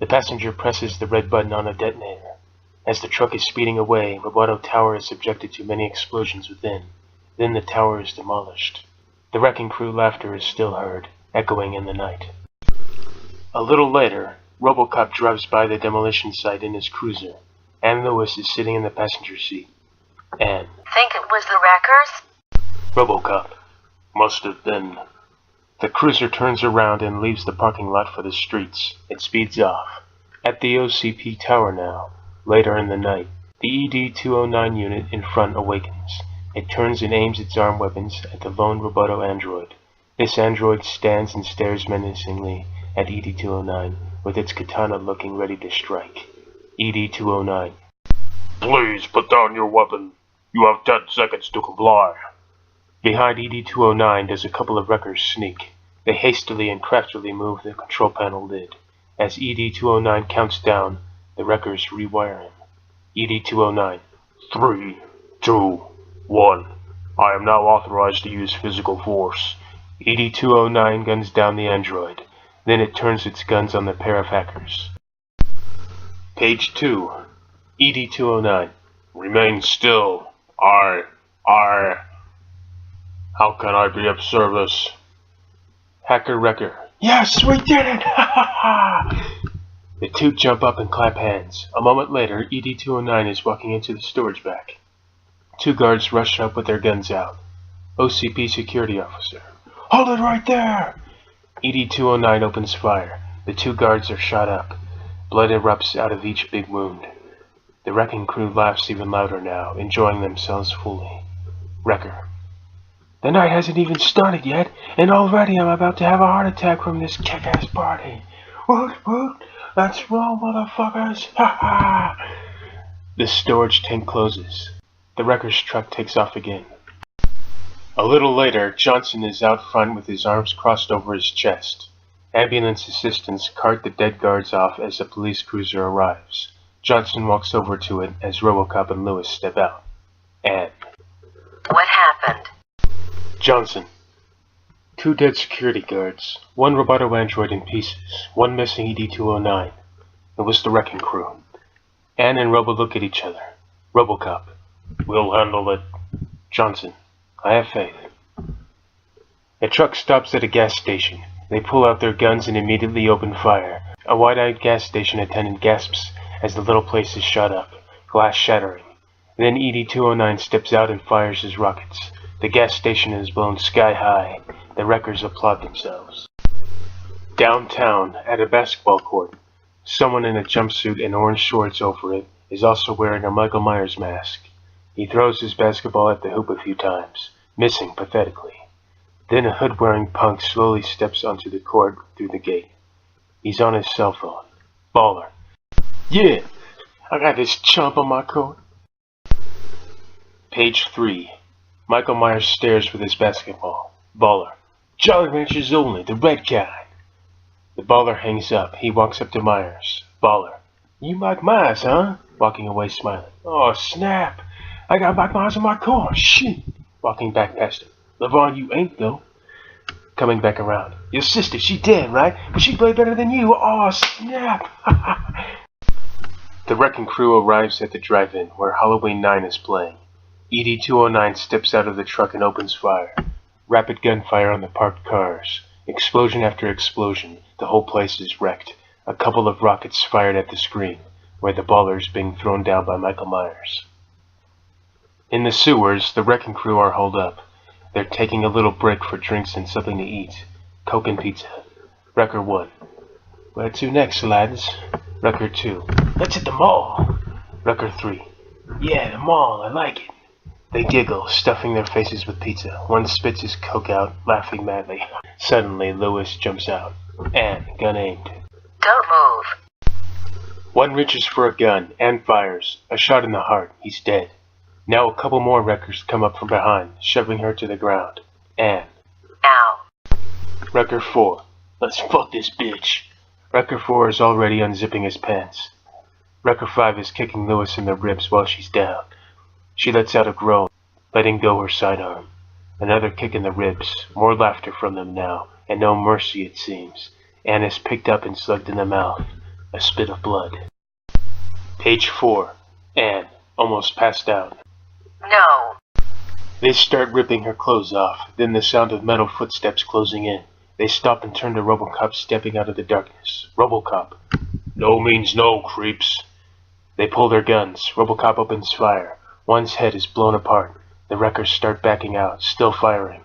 The passenger presses the red button on a detonator. As the truck is speeding away, Roboto Tower is subjected to many explosions within. Then the tower is demolished. The wrecking crew laughter is still heard, echoing in the night. A little later, RoboCop drives by the demolition site in his cruiser. Ann Lewis is sitting in the passenger seat. Ann. Think it was the wreckers? RoboCop. Must have been. The cruiser turns around and leaves the parking lot for the streets. It speeds off. At the OCP tower now, later in the night, the ED-209 unit in front awakens. It turns and aims its armed weapons at the lone Roboto android. This android stands and stares menacingly at ED-209, with its katana looking ready to strike. ED-209. Please put down your weapon. You have 10 seconds to comply. Behind ED-209 does a couple of wreckers sneak. They hastily and craftily move the control panel lid. As ED-209 counts down, the wreckers rewire him. ED-209. 3, 2, 1. I am now authorized to use physical force. ED-209 guns down the android. Then it turns its guns on the pair of hackers. Page 2. ED-209. Remain still. How can I be of service? Hacker Wrecker. Yes, we did it! Ha ha ha! The two jump up and clap hands. A moment later, ED-209 is walking into the storage back. Two guards rush up with their guns out. OCP security officer. Hold it right there! ED-209 opens fire. The two guards are shot up. Blood erupts out of each big wound. The wrecking crew laughs even louder now, enjoying themselves fully. Wrecker. The night hasn't even started yet, and already I'm about to have a heart attack from this kick-ass party. Woot woot, let's roll, motherfuckers! Ha ha! The storage tank closes. The wrecker's truck takes off again. A little later, Johnson is out front with his arms crossed over his chest. Ambulance assistants cart the dead guards off as a police cruiser arrives. Johnson walks over to it as RoboCop and Lewis step out. Anne. What happened? Johnson. 2 dead security guards, 1 roboto android in pieces, 1 missing ED-209. It was the wrecking crew. Anne and Robo look at each other. RoboCop. We'll handle it. Johnson. I have faith. A truck stops at a gas station. They pull out their guns and immediately open fire. A wide-eyed gas station attendant gasps as the little place is shot up, glass shattering. Then ED-209 steps out and fires his rockets. The gas station is blown sky high. The wreckers applaud themselves. Downtown, at a basketball court, someone in a jumpsuit and orange shorts over it is also wearing a Michael Myers mask. He throws his basketball at the hoop a few times, missing pathetically. Then a hood-wearing punk slowly steps onto the court through the gate. He's on his cell phone. Baller. Yeah, I got this chump on my court. Page 3. Michael Myers stares with his basketball. Baller. Jolly Ranchers only, the red kind. The baller hangs up. He walks up to Myers. Baller. You Mike Myers, huh? Walking away smiling. Oh, snap. I got Mike Myers on my car. Shit. Walking back past him. LeVon, you ain't, though. Coming back around. Your sister, she dead, right? But she played better than you. Oh, snap. The wrecking crew arrives at the drive-in, where Halloween 9 is playing. ED-209 steps out of the truck and opens fire. Rapid gunfire on the parked cars. Explosion after explosion. The whole place is wrecked. A couple of rockets fired at the screen, where the baller is being thrown down by Michael Myers. In the sewers, the wrecking crew are holed up. They're taking a little break for drinks and something to eat. Coke and pizza. Wrecker 1. Where to next, lads? Wrecker 2. Let's hit the mall. Wrecker 3. Yeah, the mall, I like it. They giggle, stuffing their faces with pizza. One spits his coke out, laughing madly. Suddenly, Lewis jumps out. Anne, gun aimed. Don't move. One reaches for a gun and fires. A shot in the heart. He's dead. Now a couple more wreckers come up from behind, shoving her to the ground. Anne. Ow. Wrecker 4. Let's fuck this bitch. Wrecker 4 is already unzipping his pants. Wrecker 5 is kicking Lewis in the ribs while she's down. She lets out a groan, letting go her sidearm. Another kick in the ribs. More laughter from them now, and no mercy it seems. Anne is picked up and slugged in the mouth. A spit of blood. Page 4. Anne, almost passed out. No. They start ripping her clothes off, then the sound of metal footsteps closing in. They stop and turn to RoboCop stepping out of the darkness. RoboCop. No means no, creeps. They pull their guns. RoboCop opens fire. One's head is blown apart. The wreckers start backing out, still firing.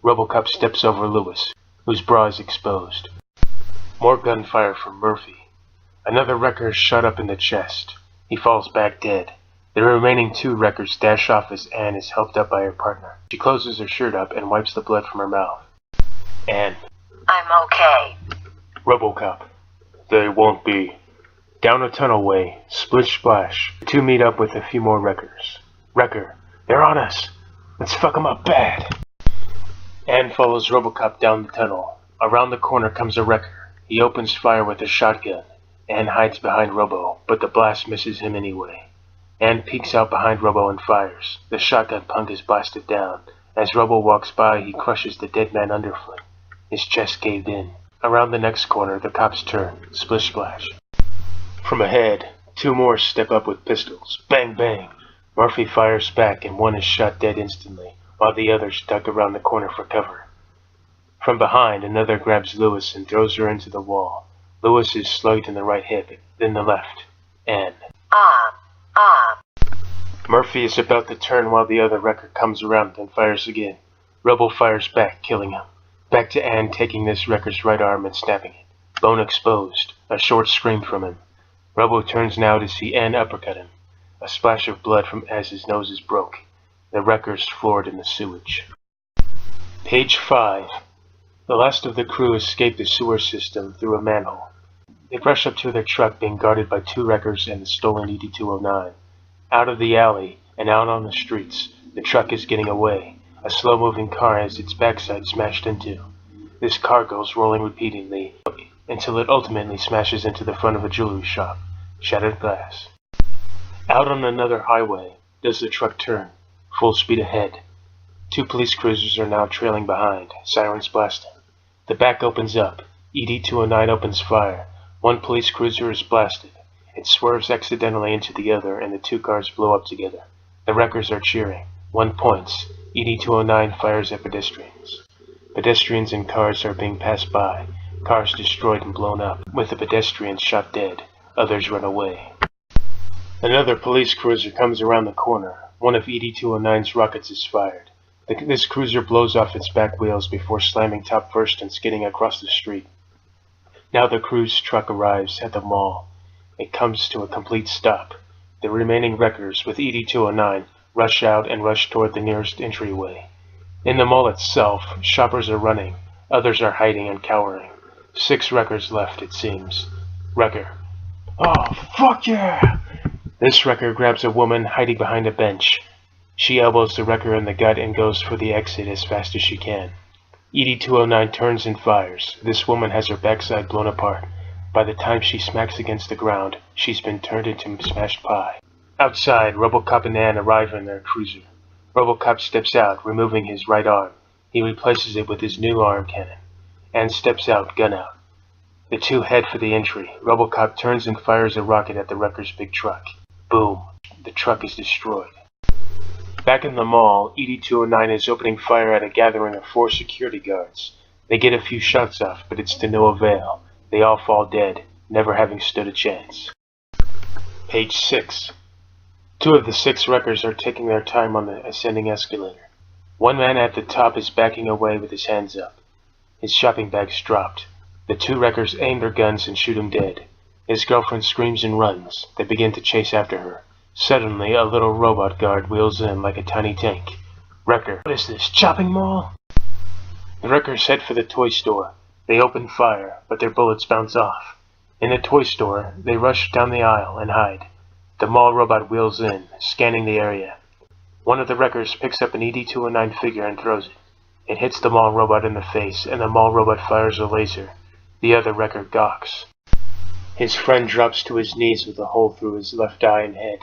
RoboCop steps over Lewis, whose bra is exposed. More gunfire from Murphy. Another wrecker is shot up in the chest. He falls back dead. The remaining 2 wreckers dash off as Anne is helped up by her partner. She closes her shirt up and wipes the blood from her mouth. Anne. I'm okay. RoboCop. They won't be. Down a tunnelway, splish splash. The 2 meet up with a few more wreckers. Wrecker. They're on us. Let's fuck them up bad. Anne follows RoboCop down the tunnel. Around the corner comes a wrecker. He opens fire with a shotgun. Anne hides behind Robo, but the blast misses him anyway. Anne peeks out behind Robo and fires. The shotgun punk is blasted down. As Robo walks by, he crushes the dead man underfoot. His chest caved in. Around the next corner, the cops turn. Splish splash. From ahead, 2 more step up with pistols. Bang bang. Murphy fires back and one is shot dead instantly, while the others duck around the corner for cover. From behind, another grabs Lewis and throws her into the wall. Lewis is slugged in the right hip, then the left. Anne. Murphy is about to turn while the other wrecker comes around and fires again. Robo fires back, killing him. Back to Anne taking this wrecker's right arm and snapping it. Bone exposed. A short scream from him. Robo turns now to see Anne uppercut him. A splash of blood from as his nose is broke. The wreckers floored in the sewage. Page 5. The last of the crew escaped the sewer system through a manhole. They rush up to their truck being guarded by 2 wreckers and the stolen ED-209. Out of the alley and out on the streets, the truck is getting away. A slow-moving car has its backside smashed into. This car goes rolling repeatedly until it ultimately smashes into the front of a jewelry shop. Shattered glass. Out on another highway does the truck turn, full speed ahead. 2 police cruisers are now trailing behind, sirens blasting. The back opens up. ED-209 opens fire. 1 police cruiser is blasted. It swerves accidentally into the other, and the 2 cars blow up together. The wreckers are cheering. 1 points. ED-209 fires at pedestrians. Pedestrians and cars are being passed by. Cars destroyed and blown up, with the pedestrians shot dead. Others run away. Another police cruiser comes around the corner. One of ED-209's rockets is fired. This cruiser blows off its back wheels before slamming top first and skidding across the street. Now the cruise truck arrives at the mall. It comes to a complete stop. The remaining wreckers, with ED-209, rush out and rush toward the nearest entryway. In the mall itself, shoppers are running. Others are hiding and cowering. 6 wreckers left, it seems. Wrecker. Oh, fuck yeah! This wrecker grabs a woman hiding behind a bench. She elbows the wrecker in the gut and goes for the exit as fast as she can. ED-209 turns and fires. This woman has her backside blown apart. By the time she smacks against the ground, she's been turned into smashed pie. Outside, RoboCop and Ann arrive in their cruiser. RoboCop steps out, removing his right arm. He replaces it with his new arm cannon. Ann steps out, gun out. The 2 head for the entry. RoboCop turns and fires a rocket at the wrecker's big truck. Boom. The truck is destroyed. Back in the mall, ED-209 is opening fire at a gathering of 4 security guards. They get a few shots off, but it's to no avail. They all fall dead, never having stood a chance. Page 6. 2 of the 6 wreckers are taking their time on the ascending escalator. One man at the top is backing away with his hands up. His shopping bag's dropped. The 2 wreckers aim their guns and shoot him dead. His girlfriend screams and runs. They begin to chase after her. Suddenly, a little robot guard wheels in like a tiny tank. Wrecker. What is this, chopping mall? The wreckers head for the toy store. They open fire, but their bullets bounce off. In the toy store, they rush down the aisle and hide. The mall robot wheels in, scanning the area. One of the wreckers picks up an ED-209 figure and throws it. It hits the mall robot in the face, and the mall robot fires a laser. The other wrecker gawks. His friend drops to his knees with a hole through his left eye and head.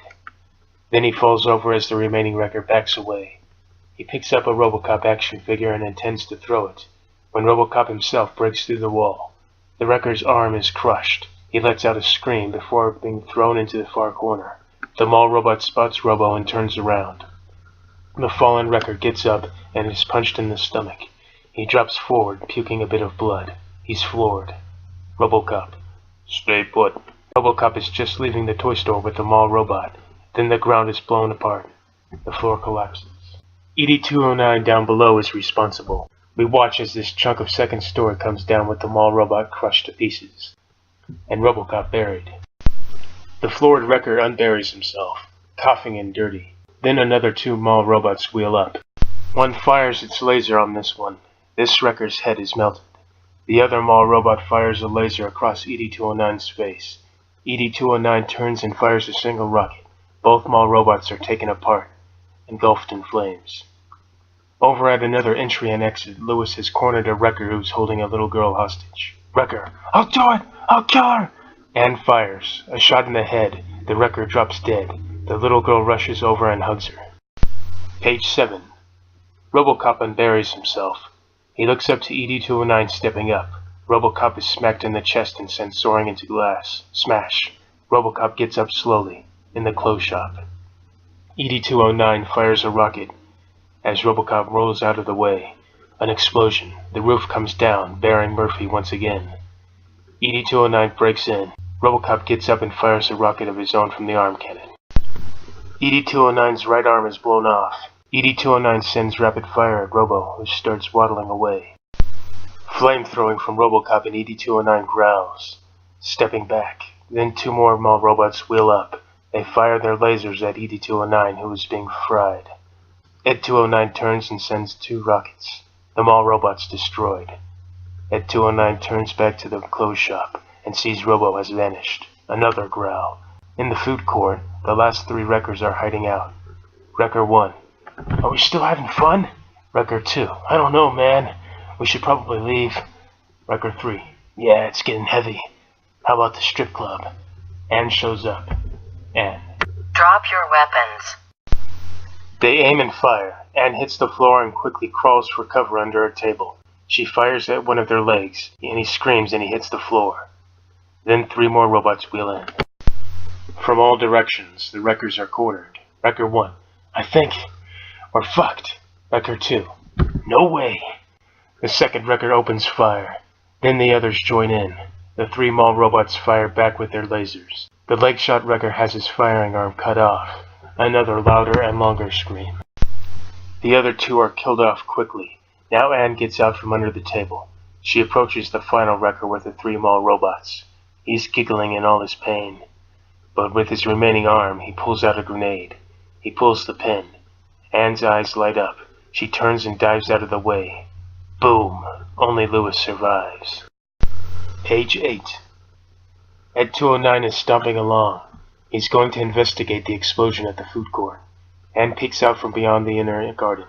Then he falls over as the remaining wrecker backs away. He picks up a RoboCop action figure and intends to throw it, when RoboCop himself breaks through the wall. The wrecker's arm is crushed. He lets out a scream before being thrown into the far corner. The mall robot spots Robo and turns around. The fallen wrecker gets up and is punched in the stomach. He drops forward, puking a bit of blood. He's floored. RoboCop. Stay put. RoboCop is just leaving the toy store with the mall robot. Then the ground is blown apart. The floor collapses. ED-209 down below is responsible. We watch as this chunk of second story comes down with the mall robot crushed to pieces. And RoboCop buried. The floored wrecker unburies himself, coughing and dirty. Then another 2 mall robots wheel up. One fires its laser on this one. This wrecker's head is melted. The other mall robot fires a laser across ED-209's face. ED-209 turns and fires a single rocket. Both mall robots are taken apart, engulfed in flames. Over at another entry and exit, Lewis has cornered a wrecker who's holding a little girl hostage. Wrecker. I'll do it! I'll kill her! Ann fires. A shot in the head. The wrecker drops dead. The little girl rushes over and hugs her. Page 7. RoboCop unburies himself. He looks up to ED-209 stepping up. RoboCop is smacked in the chest and sent soaring into glass. Smash. RoboCop gets up slowly. In the clothes shop. ED-209 fires a rocket. As RoboCop rolls out of the way, an explosion. The roof comes down, burying Murphy once again. ED-209 breaks in. RoboCop gets up and fires a rocket of his own from the arm cannon. ED-209's right arm is blown off. ED-209 sends rapid fire at Robo, who starts waddling away. Flamethrowing from RoboCop and ED-209 growls, stepping back. Then 2 more mall robots wheel up. They fire their lasers at ED-209, who is being fried. ED-209 turns and sends 2 rockets. The mall robot's destroyed. ED-209 turns back to the clothes shop and sees Robo has vanished. Another growl. In the food court, the last 3 wreckers are hiding out. Wrecker 1. Are we still having fun? Wrecker 2. I don't know, man. We should probably leave. Wrecker 3. Yeah, it's getting heavy. How about the strip club? Anne shows up. Anne. Drop your weapons. They aim and fire. Anne hits the floor and quickly crawls for cover under a table. She fires at one of their legs, and he screams and he hits the floor. Then 3 more robots wheel in. From all directions, the wreckers are cornered. Wrecker 1. I think we're fucked. Wrecker 2. No way. The second wrecker opens fire. Then the others join in. The 3 mall robots fire back with their lasers. The leg-shot wrecker has his firing arm cut off. Another louder and longer scream. The other 2 are killed off quickly. Now Anne gets out from under the table. She approaches the final wrecker with the 3 mall robots. He's giggling in all his pain. But with his remaining arm, he pulls out a grenade. He pulls the pin. Anne's eyes light up. She turns and dives out of the way. Boom! Only Lewis survives. Page 8. Ed 209 is stomping along. He's going to investigate the explosion at the food court. Anne peeks out from beyond the inner garden.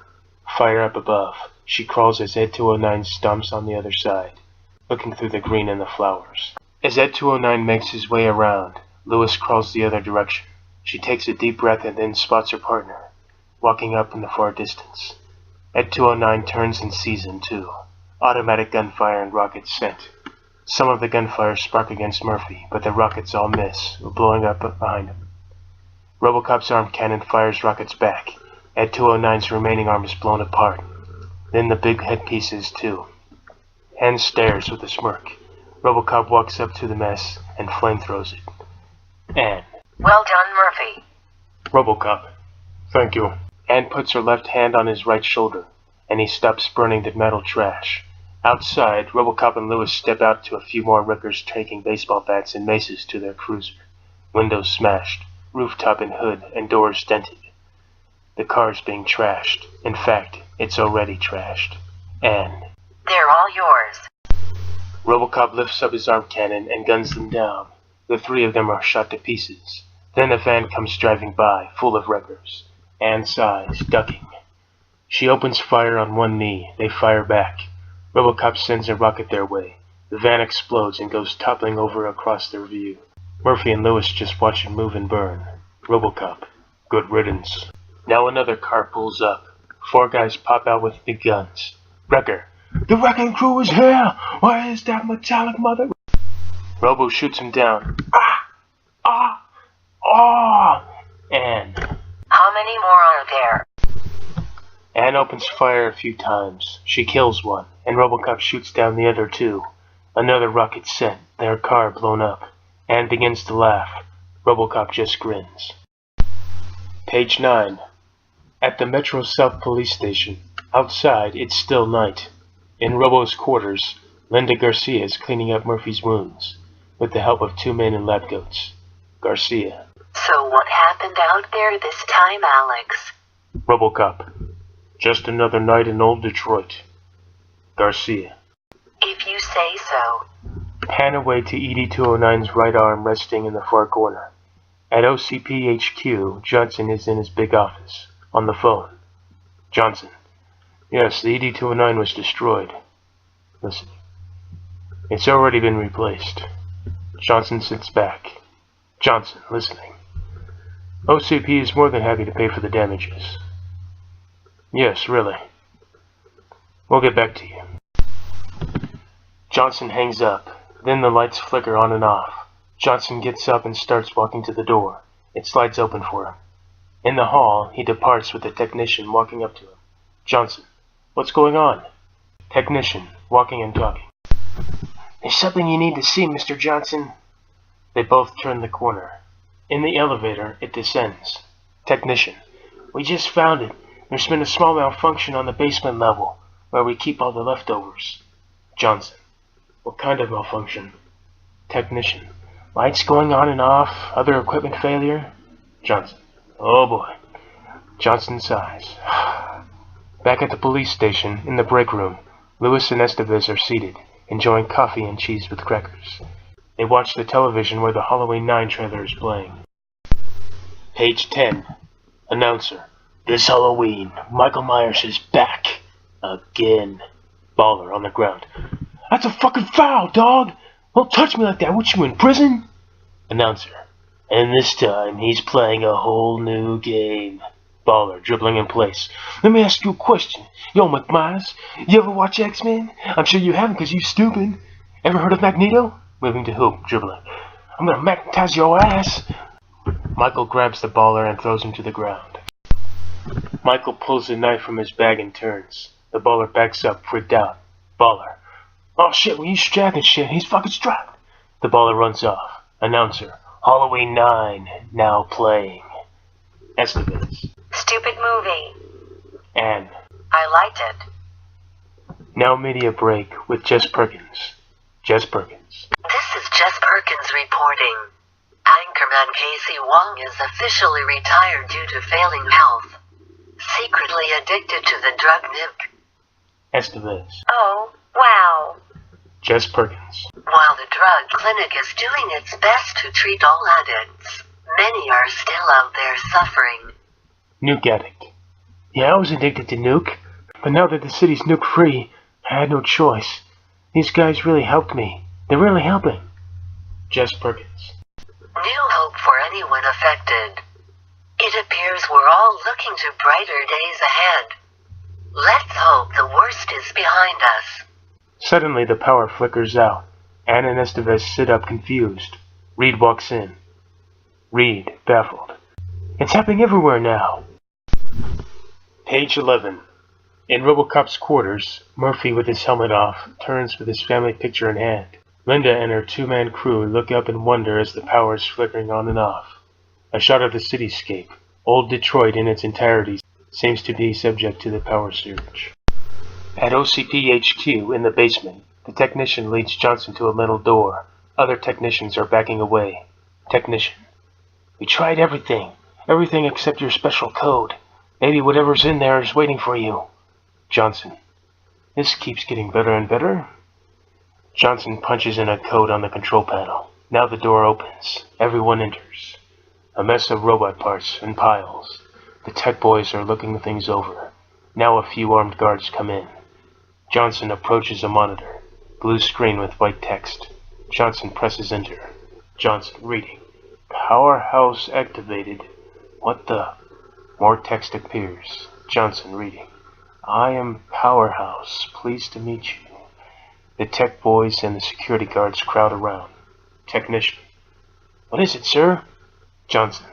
Fire up above. She crawls as Ed 209 stomps on the other side, looking through the green and the flowers. As Ed 209 makes his way around, Lewis crawls the other direction. She takes a deep breath and then spots her partner, walking up in the far distance. Ed 209 turns and sees him too. Automatic gunfire and rockets sent. Some of the gunfire spark against Murphy, but the rockets all miss, blowing up behind him. Robocop's arm cannon fires rockets back. Ed 209's remaining arm is blown apart. Then the big headpieces too. Anne stares with a smirk. Robocop walks up to the mess and flamethrows it. Anne. Well done, Murphy. Robocop. Thank you. Anne puts her left hand on his right shoulder, and he stops burning the metal trash. Outside, Robocop and Lewis step out to a few more wreckers taking baseball bats and maces to their cruiser. Windows smashed, rooftop and hood and doors dented. The car's being trashed. In fact, it's already trashed. Anne. They're all yours. Robocop lifts up his arm cannon and guns them down. The 3 of them are shot to pieces. Then a van comes driving by, full of wreckers. Anne sighs, ducking. She opens fire on one knee. They fire back. Robocop sends a rocket their way. The van explodes and goes toppling over across their view. Murphy and Lewis just watch it move and burn. Robocop. Good riddance. Now another car pulls up. 4 guys pop out with big guns. Wrecker. The wrecking crew is here! Where is that metallic mother? Robo shoots him down. Ah! Ah! Ah! Anne. How many more are there? Anne opens fire a few times. She kills one, and Robocop shoots down the other 2. Another rocket sent, their car blown up. Anne begins to laugh. Robocop just grins. Page 9. At the Metro South police station. Outside, it's still night. In Robo's quarters, Linda Garcia is cleaning up Murphy's wounds, with the help of 2 men in lab coats. Garcia. So what happened out there this time, Alex? Robocop. Just another night in old Detroit. Garcia. If you say so. Pan away to ED-209's right arm resting in the far corner. At OCP HQ, Johnson is in his big office, on the phone. Johnson. Yes, the ED-209 was destroyed. Listen. It's already been replaced. Johnson sits back. Johnson, listening. OCP is more than happy to pay for the damages. Yes, really. We'll get back to you. Johnson hangs up. Then the lights flicker on and off. Johnson gets up and starts walking to the door. It slides open for him. In the hall, he departs with the technician walking up to him. Johnson. What's going on? Technician, walking and talking. There's something you need to see, Mr. Johnson. They both turn the corner. In the elevator, it descends. Technician. We just found it. There's been a small malfunction on the basement level, where we keep all the leftovers. Johnson. What kind of malfunction? Technician. Lights going on and off, other equipment failure? Johnson. Oh boy. Johnson sighs. Back at the police station, in the break room, Lewis and Estevez are seated, enjoying coffee and cheese with crackers. They watch the television where the Halloween 9 trailer is playing. Page 10. Announcer. This Halloween, Michael Myers is back. Again. Baller on the ground. That's a fucking foul, dog! Don't touch me like that, what you in prison? Announcer. And this time, he's playing a whole new game. Baller, dribbling in place. Let me ask you a question. Yo, McMyers, you ever watch X-Men? I'm sure you haven't because you stupid. Ever heard of Magneto? Moving to hoop, dribbling. I'm gonna magnetize your ass. Michael grabs the baller and throws him to the ground. Michael pulls a knife from his bag and turns. The baller backs up, freaked out. Baller. Oh shit, well, he's jacking shit. He's fucking strapped. The baller runs off. Announcer. Halloween 9, now playing. Estevez. Stupid movie. Anne. I liked it. Now media break with Jess Perkins. Jess Perkins. This is Jess Perkins reporting. Anchorman Casey Wong is officially retired due to failing health. Secretly addicted to the drug Nuke. Estevez. Oh, wow. Jess Perkins. While the drug clinic is doing its best to treat all addicts, many are still out there suffering. Nuke addict. Yeah, I was addicted to Nuke, but now that the city's nuke free, I had no choice. These guys really helped me. They're really helping. Jess Perkins. New hope for anyone affected. It appears we're all looking to brighter days ahead. Let's hope the worst is behind us. Suddenly the power flickers out. Anne and Estevez sit up confused. Reed walks in. Reed, baffled. It's happening everywhere now. Page 11. In RoboCop's quarters, Murphy, with his helmet off, turns with his family picture in hand. Linda and her two-man crew look up in wonder as the power is flickering on and off. A shot of the cityscape. Old Detroit in its entirety seems to be subject to the power surge. At OCP HQ in the basement, the technician leads Johnson to a metal door. Other technicians are backing away. Technician. We tried everything. Everything except your special code. Maybe whatever's in there is waiting for you. Johnson. This keeps getting better and better. Johnson punches in a code on the control panel. Now the door opens. Everyone enters. A mess of robot parts in piles. The tech boys are looking things over. Now a few armed guards come in. Johnson approaches a monitor. Blue screen with white text. Johnson presses enter. Johnson reading. Powerhouse activated. What the? More text appears. Johnson reading. I am Powerhouse. Pleased to meet you. The tech boys and the security guards crowd around. Technician. What is it, sir? Johnson.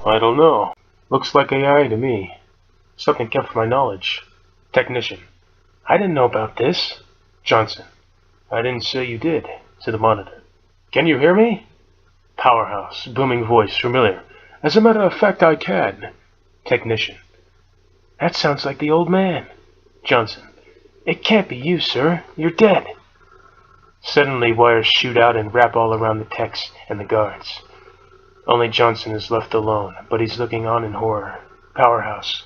I don't know. Looks like AI to me. Something kept from my knowledge. Technician. I didn't know about this. Johnson. I didn't say you did. To the monitor. Can you hear me? Powerhouse. Booming voice. Familiar. As a matter of fact, I can. Technician. That sounds like the old man. Johnson. It can't be you, sir. You're dead. Suddenly, wires shoot out and wrap all around the techs and the guards. Only Johnson is left alone, but he's looking on in horror. Powerhouse.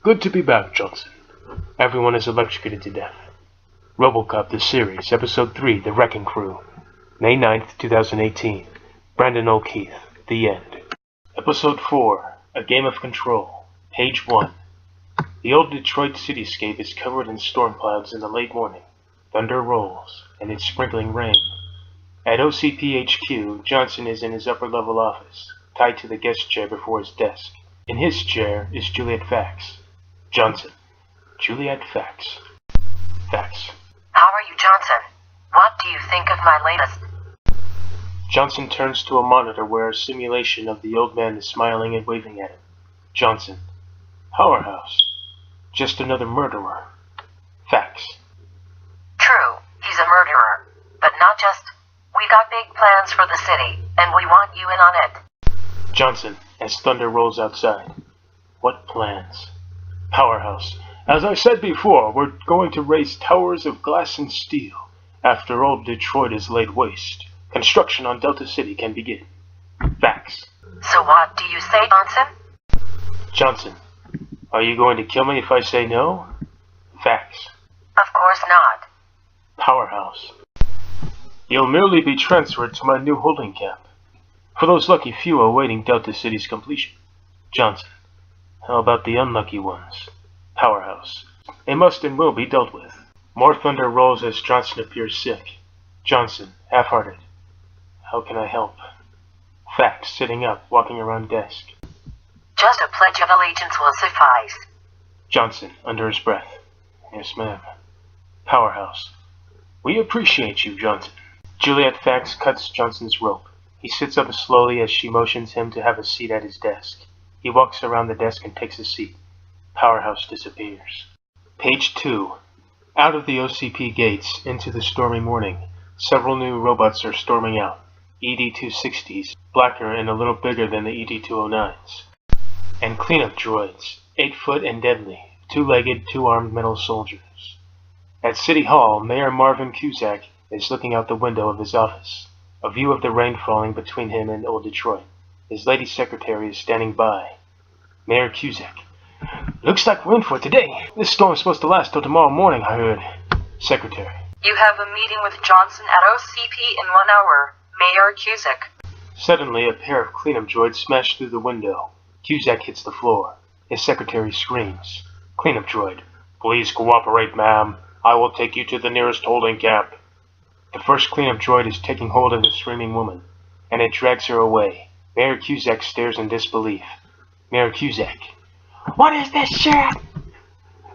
Good to be back, Johnson. Everyone is electrocuted to death. RoboCop, the series, Episode 3, The Wrecking Crew. May 9th, 2018. Brandon O'Keefe. The end. Episode 4, A Game of Control. Page 1. The old Detroit cityscape is covered in storm clouds in the late morning. Thunder rolls, and it's sprinkling rain. At OCP HQ, Johnson is in his upper-level office, tied to the guest chair before his desk. In his chair is Juliet Fax. Johnson. Juliet Fax. Fax. How are you, Johnson? What do you think of my latest? Johnson turns to a monitor where a simulation of the old man is smiling and waving at him. Johnson. Powerhouse. Just another murderer. Fax. True, he's a murderer. But not just. We got big plans for the city, and we want you in on it. Johnson, as thunder rolls outside. What plans? Powerhouse. As I said before, we're going to raise towers of glass and steel. After old Detroit is laid waste, construction on Delta City can begin. Fax. So what do you say, Johnson? Johnson. Are you going to kill me if I say no? Fax. Of course not. Powerhouse. You'll merely be transferred to my new holding camp. For those lucky few awaiting Delta City's completion. Johnson. How about the unlucky ones? Powerhouse. They must and will be dealt with. More thunder rolls as Johnson appears sick. Johnson, half-hearted. How can I help? Fact, sitting up, walking around desk. Just a pledge of allegiance will suffice. Johnson, under his breath. Yes, ma'am. Powerhouse. We appreciate you, Johnson. Juliet Fax cuts Johnson's rope. He sits up slowly as she motions him to have a seat at his desk. He walks around the desk and takes a seat. Powerhouse disappears. Page 2. Out of the OCP gates, into the stormy morning, several new robots are storming out. ED-260s, blacker and a little bigger than the ED-209s. And cleanup droids, 8 foot and deadly, 2-legged, 2-armed metal soldiers. At City Hall, Mayor Marvin Cusack is looking out the window of his office, a view of the rain falling between him and Old Detroit. His lady secretary is standing by. Mayor Cusack. Looks like we're in for it today. This storm's supposed to last till tomorrow morning, I heard. Secretary. You have a meeting with Johnson at OCP in 1 hour. Mayor Cusack. Suddenly, a pair of cleanup droids smash through the window. Cusack hits the floor. His secretary screams. Cleanup droid. Please cooperate, ma'am. I will take you to the nearest holding camp. The first cleanup droid is taking hold of the screaming woman, and it drags her away. Mayor Cusack stares in disbelief. Mayor Cusack. What is this shit?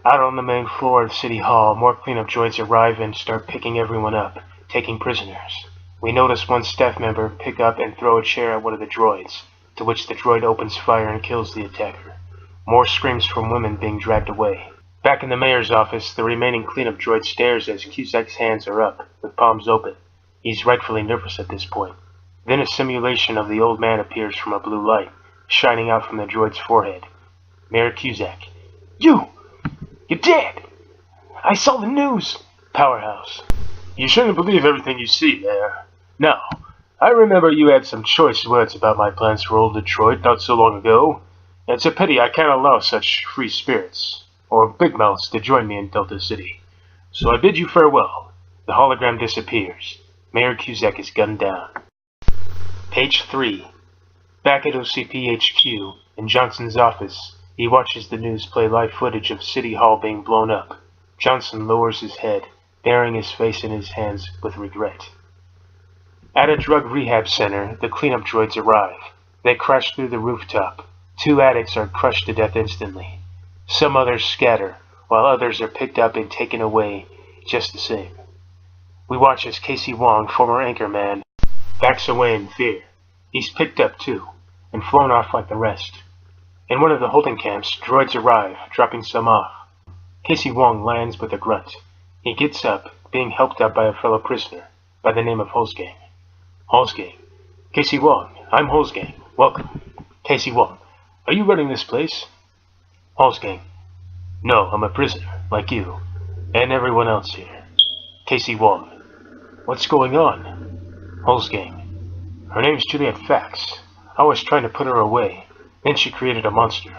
Out on the main floor of City Hall, more cleanup droids arrive and start picking everyone up, taking prisoners. We notice one staff member pick up and throw a chair at one of the droids, to which the droid opens fire and kills the attacker. More screams from women being dragged away. Back in the mayor's office, the remaining cleanup droid stares as Cusack's hands are up, with palms open. He's rightfully nervous at this point. Then a simulation of the old man appears from a blue light, shining out from the droid's forehead. Mayor Cusack. You're dead! I saw the news! Powerhouse. You shouldn't believe everything you see, Mayor. Now, I remember you had some choice words about my plans for Old Detroit not so long ago. It's a pity I can't allow such free spirits, or big mouths, to join me in Delta City. So I bid you farewell. The hologram disappears. Mayor Cusack is gunned down. Page 3. Back at OCP HQ, in Johnson's office, he watches the news play live footage of City Hall being blown up. Johnson lowers his head, burying his face in his hands with regret. At a drug rehab center, the cleanup droids arrive. They crash through the rooftop. 2 addicts are crushed to death instantly. Some others scatter, while others are picked up and taken away just the same. We watch as Casey Wong, former anchorman, backs away in fear. He's picked up too, and flown off like the rest. In one of the holding camps, droids arrive, dropping some off. Casey Wong lands with a grunt. He gets up, being helped up by a fellow prisoner, by the name of Holzgang. Holzgang. Casey Wong, I'm Holzgang. Welcome. Casey Wong. Are you running this place? Holzgang. No, I'm a prisoner, like you, and everyone else here. Casey Wong. What's going on? Holzgang. Her name's Juliet Fax. I was trying to put her away. Then she created a monster.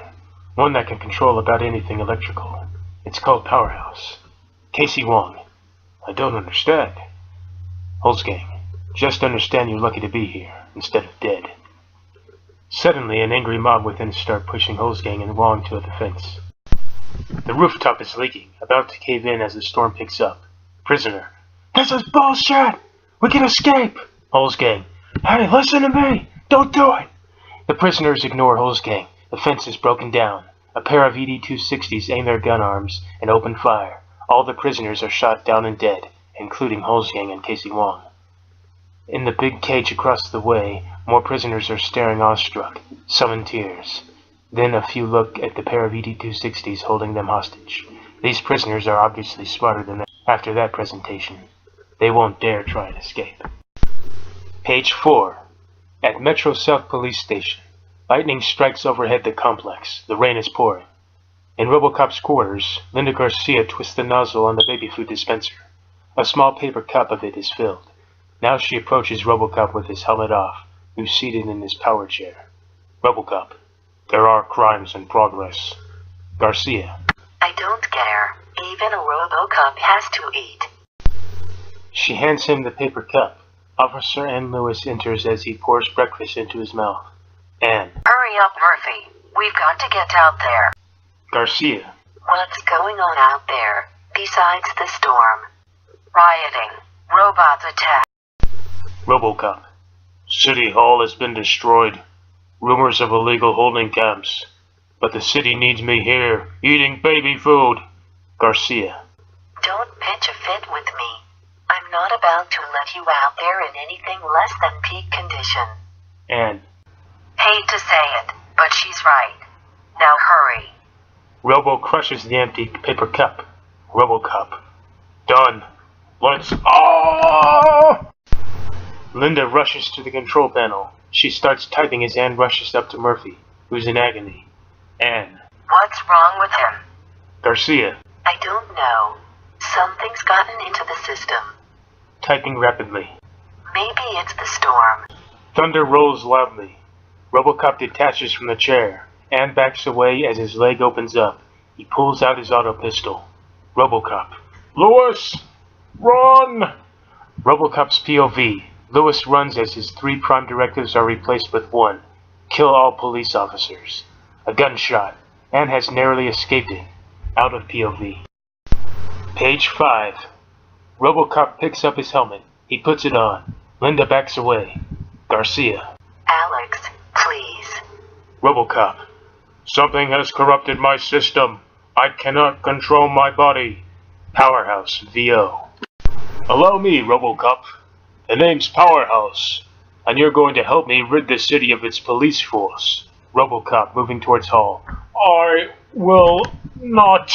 One that can control about anything electrical. It's called Powerhouse. Casey Wong. I don't understand. Holzgang. Just understand you're lucky to be here, instead of dead. Suddenly, an angry mob within start pushing Holzgang and Wong to the fence. The rooftop is leaking, about to cave in as the storm picks up. Prisoner. This is bullshit! We can escape! Holzgang. Hey, listen to me! Don't do it! The prisoners ignore Holzgang. The fence is broken down. A pair of ED-260s aim their gun arms and open fire. All the prisoners are shot down and dead, including Holzgang and Casey Wong. In the big cage across the way, more prisoners are staring awestruck, some in tears. Then a few look at the pair of ED-260s holding them hostage. These prisoners are obviously smarter than them. After that presentation, they won't dare try and escape. Page 4. At Metro South Police Station. Lightning strikes overhead the complex. The rain is pouring. In Robocop's quarters, Linda Garcia twists the nozzle on the baby food dispenser. A small paper cup of it is filled. Now she approaches Robocop with his helmet off, who's seated in his power chair. Robocop. There are crimes in progress. Garcia. I don't care. Even a Robocop has to eat. She hands him the paper cup. Officer Ann Lewis enters as he pours breakfast into his mouth. Ann. Hurry up, Murphy. We've got to get out there. Garcia. What's going on out there? besides the storm? Rioting. Robots attack. RoboCop. City Hall has been destroyed. Rumors of illegal holding camps. But the city needs me here, eating baby food. Garcia. Don't pitch a fit with me. I'm not about to let you out there in anything less than peak condition. Anne. Hate to say it, but she's right. Now hurry. Robo crushes the empty paper cup. RoboCop. Done. Let's... Oh! Linda rushes to the control panel. She starts typing as Anne rushes up to Murphy, who's in agony. Anne. What's wrong with him? Garcia. I don't know. Something's gotten into the system. Typing rapidly. Maybe it's the storm. Thunder rolls loudly. RoboCop detaches from the chair. Anne backs away as his leg opens up. He pulls out his auto pistol. RoboCop. Lewis! Run! RoboCop's POV. Lewis runs as his 3 prime directives are replaced with 1. Kill all police officers. A gunshot. Anne has narrowly escaped it. Out of POV. Page 5. RoboCop picks up his helmet. He puts it on. Linda backs away. Garcia. Alex, please. RoboCop. Something has corrupted my system. I cannot control my body. Powerhouse, VO. Allow me, RoboCop. The name's Powerhouse, and you're going to help me rid the city of its police force. RoboCop moving towards Hall. I will not.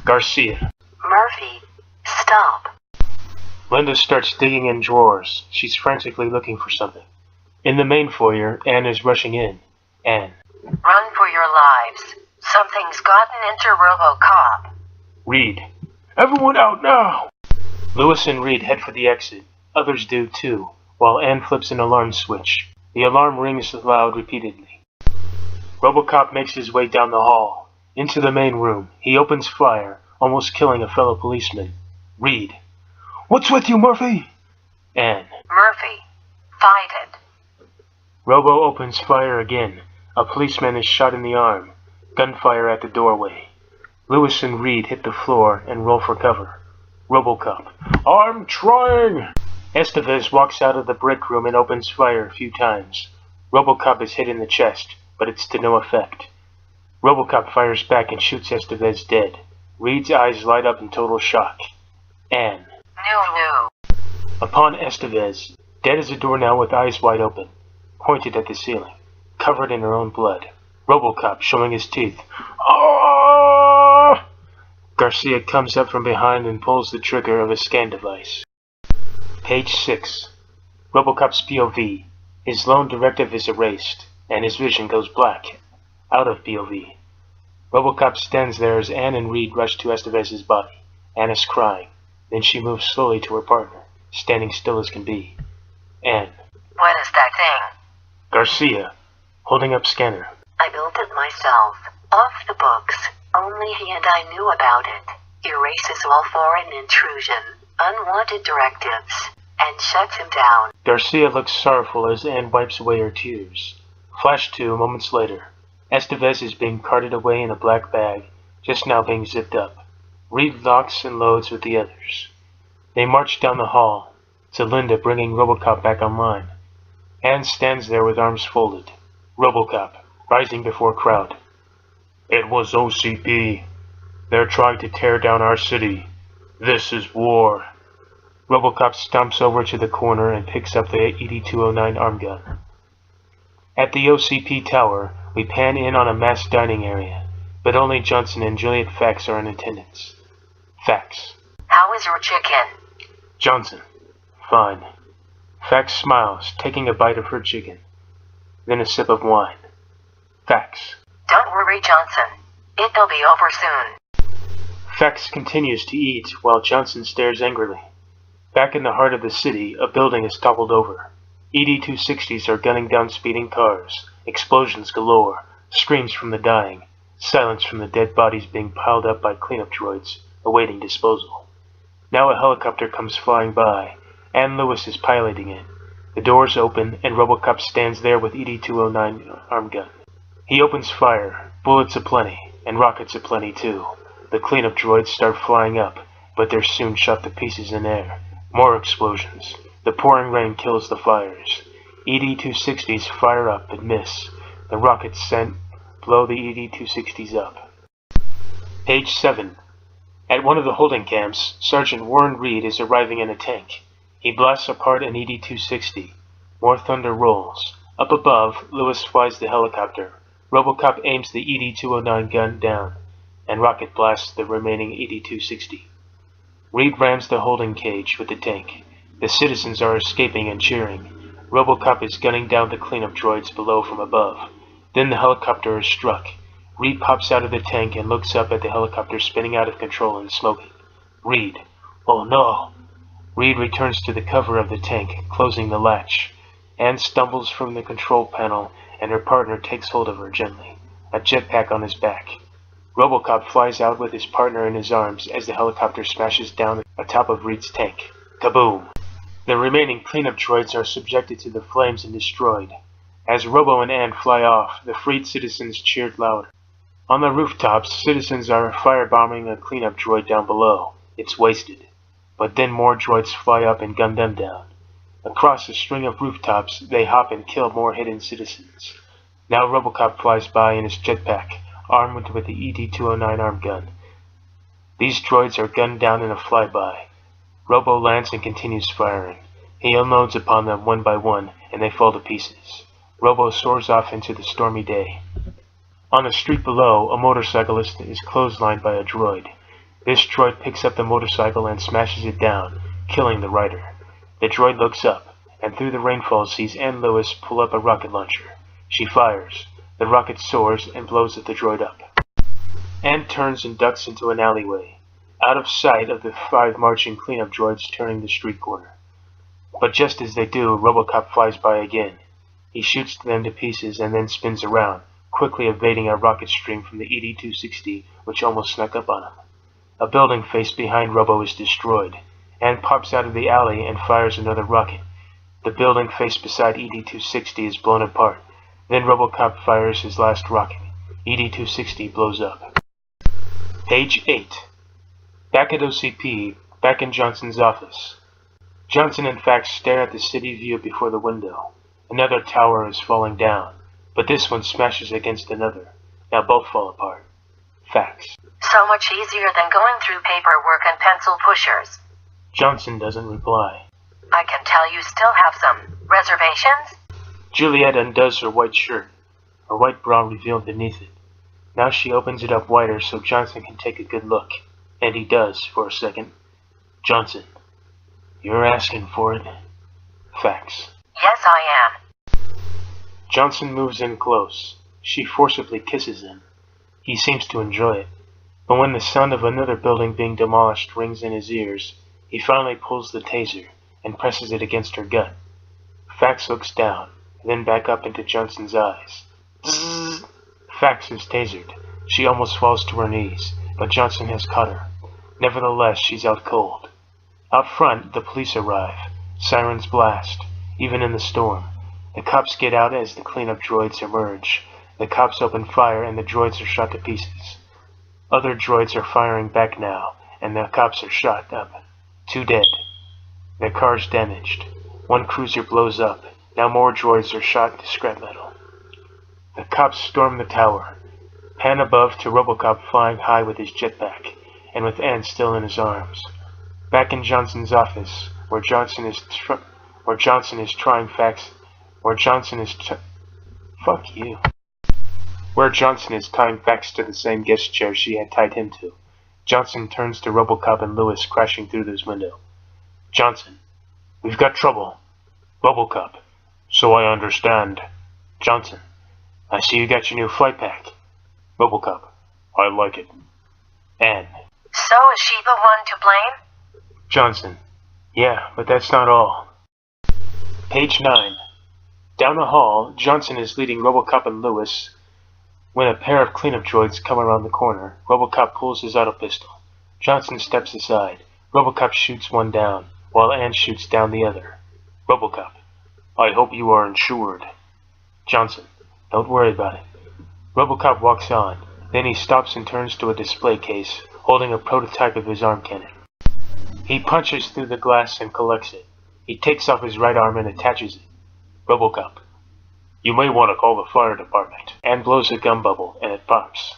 Garcia. Murphy, stop. Linda starts digging in drawers. She's frantically looking for something. In the main foyer, Anne is rushing in. Anne. Run for your lives. Something's gotten into RoboCop. Reed. Everyone out now! Lewis and Reed head for the exit. Others do too, while Anne flips an alarm switch. The alarm rings loud repeatedly. RoboCop makes his way down the hall. Into the main room. He opens fire, almost killing a fellow policeman. Reed. What's with you, Murphy? Anne. Murphy, fight it. Robo opens fire again. A policeman is shot in the arm. Gunfire at the doorway. Lewis and Reed hit the floor and roll for cover. RoboCop. I'm trying! Estevez walks out of the brick room and opens fire a few times. RoboCop is hit in the chest, but it's to no effect. RoboCop fires back and shoots Estevez dead. Reed's eyes light up in total shock. Anne. No. Upon Estevez, dead as a doornail with eyes wide open, pointed at the ceiling, covered in her own blood. RoboCop showing his teeth. Ah! Garcia comes up from behind and pulls the trigger of a scan device. Page 6. RoboCop's POV. His lone directive is erased, and his vision goes black. Out of POV. RoboCop stands there as Anne and Reed rush to Estevez's body. Anne is crying. Then she moves slowly to her partner, standing still as can be. Anne. What is that thing? Garcia, holding up scanner. I built it myself. Off the books. Only he and I knew about it. Erases all foreign intrusion, unwanted directives, and shuts him down. Garcia looks sorrowful as Anne wipes away her tears. Flash to moments later. Estevez is being carted away in a black bag, just now being zipped up. Reed locks and loads with the others. They march down the hall, to Linda bringing RoboCop back online. Anne stands there with arms folded. RoboCop, rising before crowd. It was OCP. They're trying to tear down our city. This is war. RoboCop stomps over to the corner and picks up the ED-209 arm gun. At the OCP tower, we pan in on a mass dining area, but only Johnson and Juliet Fax are in attendance. Fax. How is your chicken? Johnson. Fine. Fax smiles, taking a bite of her chicken. Then a sip of wine. Fax. Don't worry, Johnson. It'll be over soon. Fax continues to eat while Johnson stares angrily. Back in the heart of the city, a building is toppled over. ED-260s are gunning down speeding cars. Explosions galore. Screams from the dying. Silence from the dead bodies being piled up by cleanup droids, awaiting disposal. Now a helicopter comes flying by. Anne Lewis is piloting it. The doors open, and RoboCop stands there with ED-209 arm gun. He opens fire. Bullets aplenty, and rockets aplenty too. The cleanup droids start flying up. but they're soon shot to pieces in air. More explosions. The pouring rain kills the fires. ED-260s fire up but miss. The rockets sent blow the ED-260s up. Page 7. At one of the holding camps, Sergeant Warren Reed is arriving in a tank. He blasts apart an ED-260. More thunder rolls. Up above, Lewis flies the helicopter. RoboCop aims the ED-209 gun down, and rocket blasts the remaining ED-260. Reed rams the holding cage with the tank. The citizens are escaping and cheering. RoboCop is gunning down the cleanup droids below from above. Then the helicopter is struck. Reed pops out of the tank and looks up at the helicopter spinning out of control and smoking. Reed. Oh no. Reed returns to the cover of the tank, closing the latch. Anne stumbles from the control panel, and her partner takes hold of her gently, a jetpack on his back. RoboCop flies out with his partner in his arms as the helicopter smashes down atop of Reed's tank. Kaboom! The remaining cleanup droids are subjected to the flames and destroyed. As Robo and Anne fly off, the freed citizens cheered louder. On the rooftops, citizens are firebombing a cleanup droid down below. It's wasted. But then more droids fly up and gun them down. Across a string of rooftops, they hop and kill more hidden citizens. Now RoboCop flies by in his jetpack, armed with the ED-209 arm gun. These droids are gunned down in a flyby. Robo lands and continues firing. He unloads upon them one by one, and they fall to pieces. Robo soars off into the stormy day. On the street below, a motorcyclist is clotheslined by a droid. This droid picks up the motorcycle and smashes it down, killing the rider. The droid looks up, and through the rainfall sees Anne Lewis pull up a rocket launcher. She fires. The rocket soars and blows the droid up. Anne turns and ducks into an alleyway, out of sight of the 5 marching cleanup droids turning the street corner. But just as they do, RoboCop flies by again. He shoots them to pieces and then spins around, quickly evading a rocket stream from the ED-260, which almost snuck up on him. A building face behind Robo is destroyed. Anne pops out of the alley and fires another rocket. The building face beside ED-260 is blown apart. Then RoboCop fires his last rocket. ED-260 blows up. Page 8. Back at OCP, back in Johnson's office. Johnson and Fax stare at the city view before the window. Another tower is falling down, but this one smashes against another. Now both fall apart. Fax. So much easier than going through paperwork and pencil pushers. Johnson doesn't reply. I can tell you still have some reservations? Juliet undoes her white shirt, her white bra revealed beneath it. Now she opens it up wider so Johnson can take a good look. And he does, for a second. Johnson. You're asking for it. Fax. Yes, I am. Johnson moves in close. She forcibly kisses him. He seems to enjoy it. But when the sound of another building being demolished rings in his ears, he finally pulls the taser and presses it against her gut. Fax looks down, then back up into Johnson's eyes. Zzz. Fax is tasered. She almost falls to her knees, but Johnson has caught her. Nevertheless, she's out cold. Out front, the police arrive. Sirens blast, even in the storm. The cops get out as the cleanup droids emerge. The cops open fire and the droids are shot to pieces. Other droids are firing back now, and the cops are shot up. 2 dead. Their car's damaged. 1 cruiser blows up. Now more droids are shot to scrap metal. The cops storm the tower. Pan above to RoboCop flying high with his jetpack, and with Anne still in his arms. Back in Johnson's office, where Johnson is tying Fax to the same guest chair she had tied him to. Johnson turns to RoboCop and Lewis crashing through this window. Johnson. We've got trouble. RoboCop. So I understand. Johnson. I see you got your new flight pack. RoboCop. I like it. Anne. So is she the one to blame? Johnson. Yeah, but that's not all. Page 9. Down the hall, Johnson is leading RoboCop and Lewis. When a pair of cleanup droids come around the corner, RoboCop pulls his auto pistol. Johnson steps aside. RoboCop shoots one down, while Anne shoots down the other. RoboCop. I hope you are insured. Johnson. Don't worry about it. RoboCop walks on. Then he stops and turns to a display case, holding a prototype of his arm cannon. He punches through the glass and collects it. He takes off his right arm and attaches it. RoboCop. You may want to call the fire department. And blows a gum bubble, and it pops.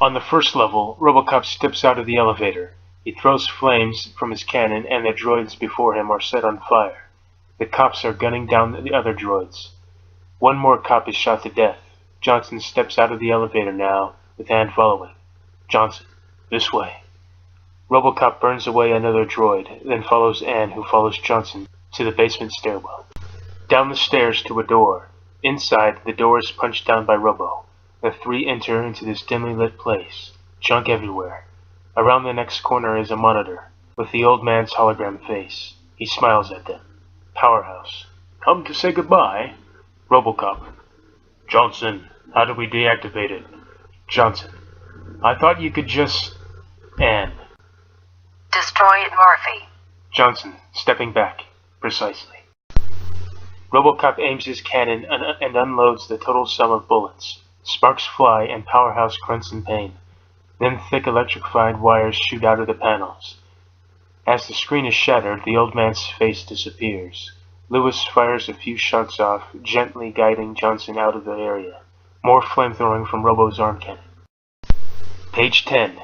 On the first level, RoboCop steps out of the elevator. He throws flames from his cannon, and the droids before him are set on fire. The cops are gunning down the other droids. One more cop is shot to death. Johnson steps out of the elevator now, with Anne following. Johnson, this way. RoboCop burns away another droid, then follows Anne, who follows Johnson, to the basement stairwell. Down the stairs to a door. Inside, the door is punched down by Robo. The three enter into this dimly lit place. Junk everywhere. Around the next corner is a monitor, with the old man's hologram face. He smiles at them. Powerhouse. Come to say goodbye? RoboCop. Johnson, how do we deactivate it? Johnson. I thought you could just... Anne. Destroy it, Murphy. Johnson, stepping back. Precisely. RoboCop aims his cannon and unloads the total sum of bullets. Sparks fly and Powerhouse grunts in pain. Then thick electrified wires shoot out of the panels. As the screen is shattered, the old man's face disappears. Lewis fires a few shots off, gently guiding Johnson out of the area. More flamethrowing from Robo's arm cannon. Page 10.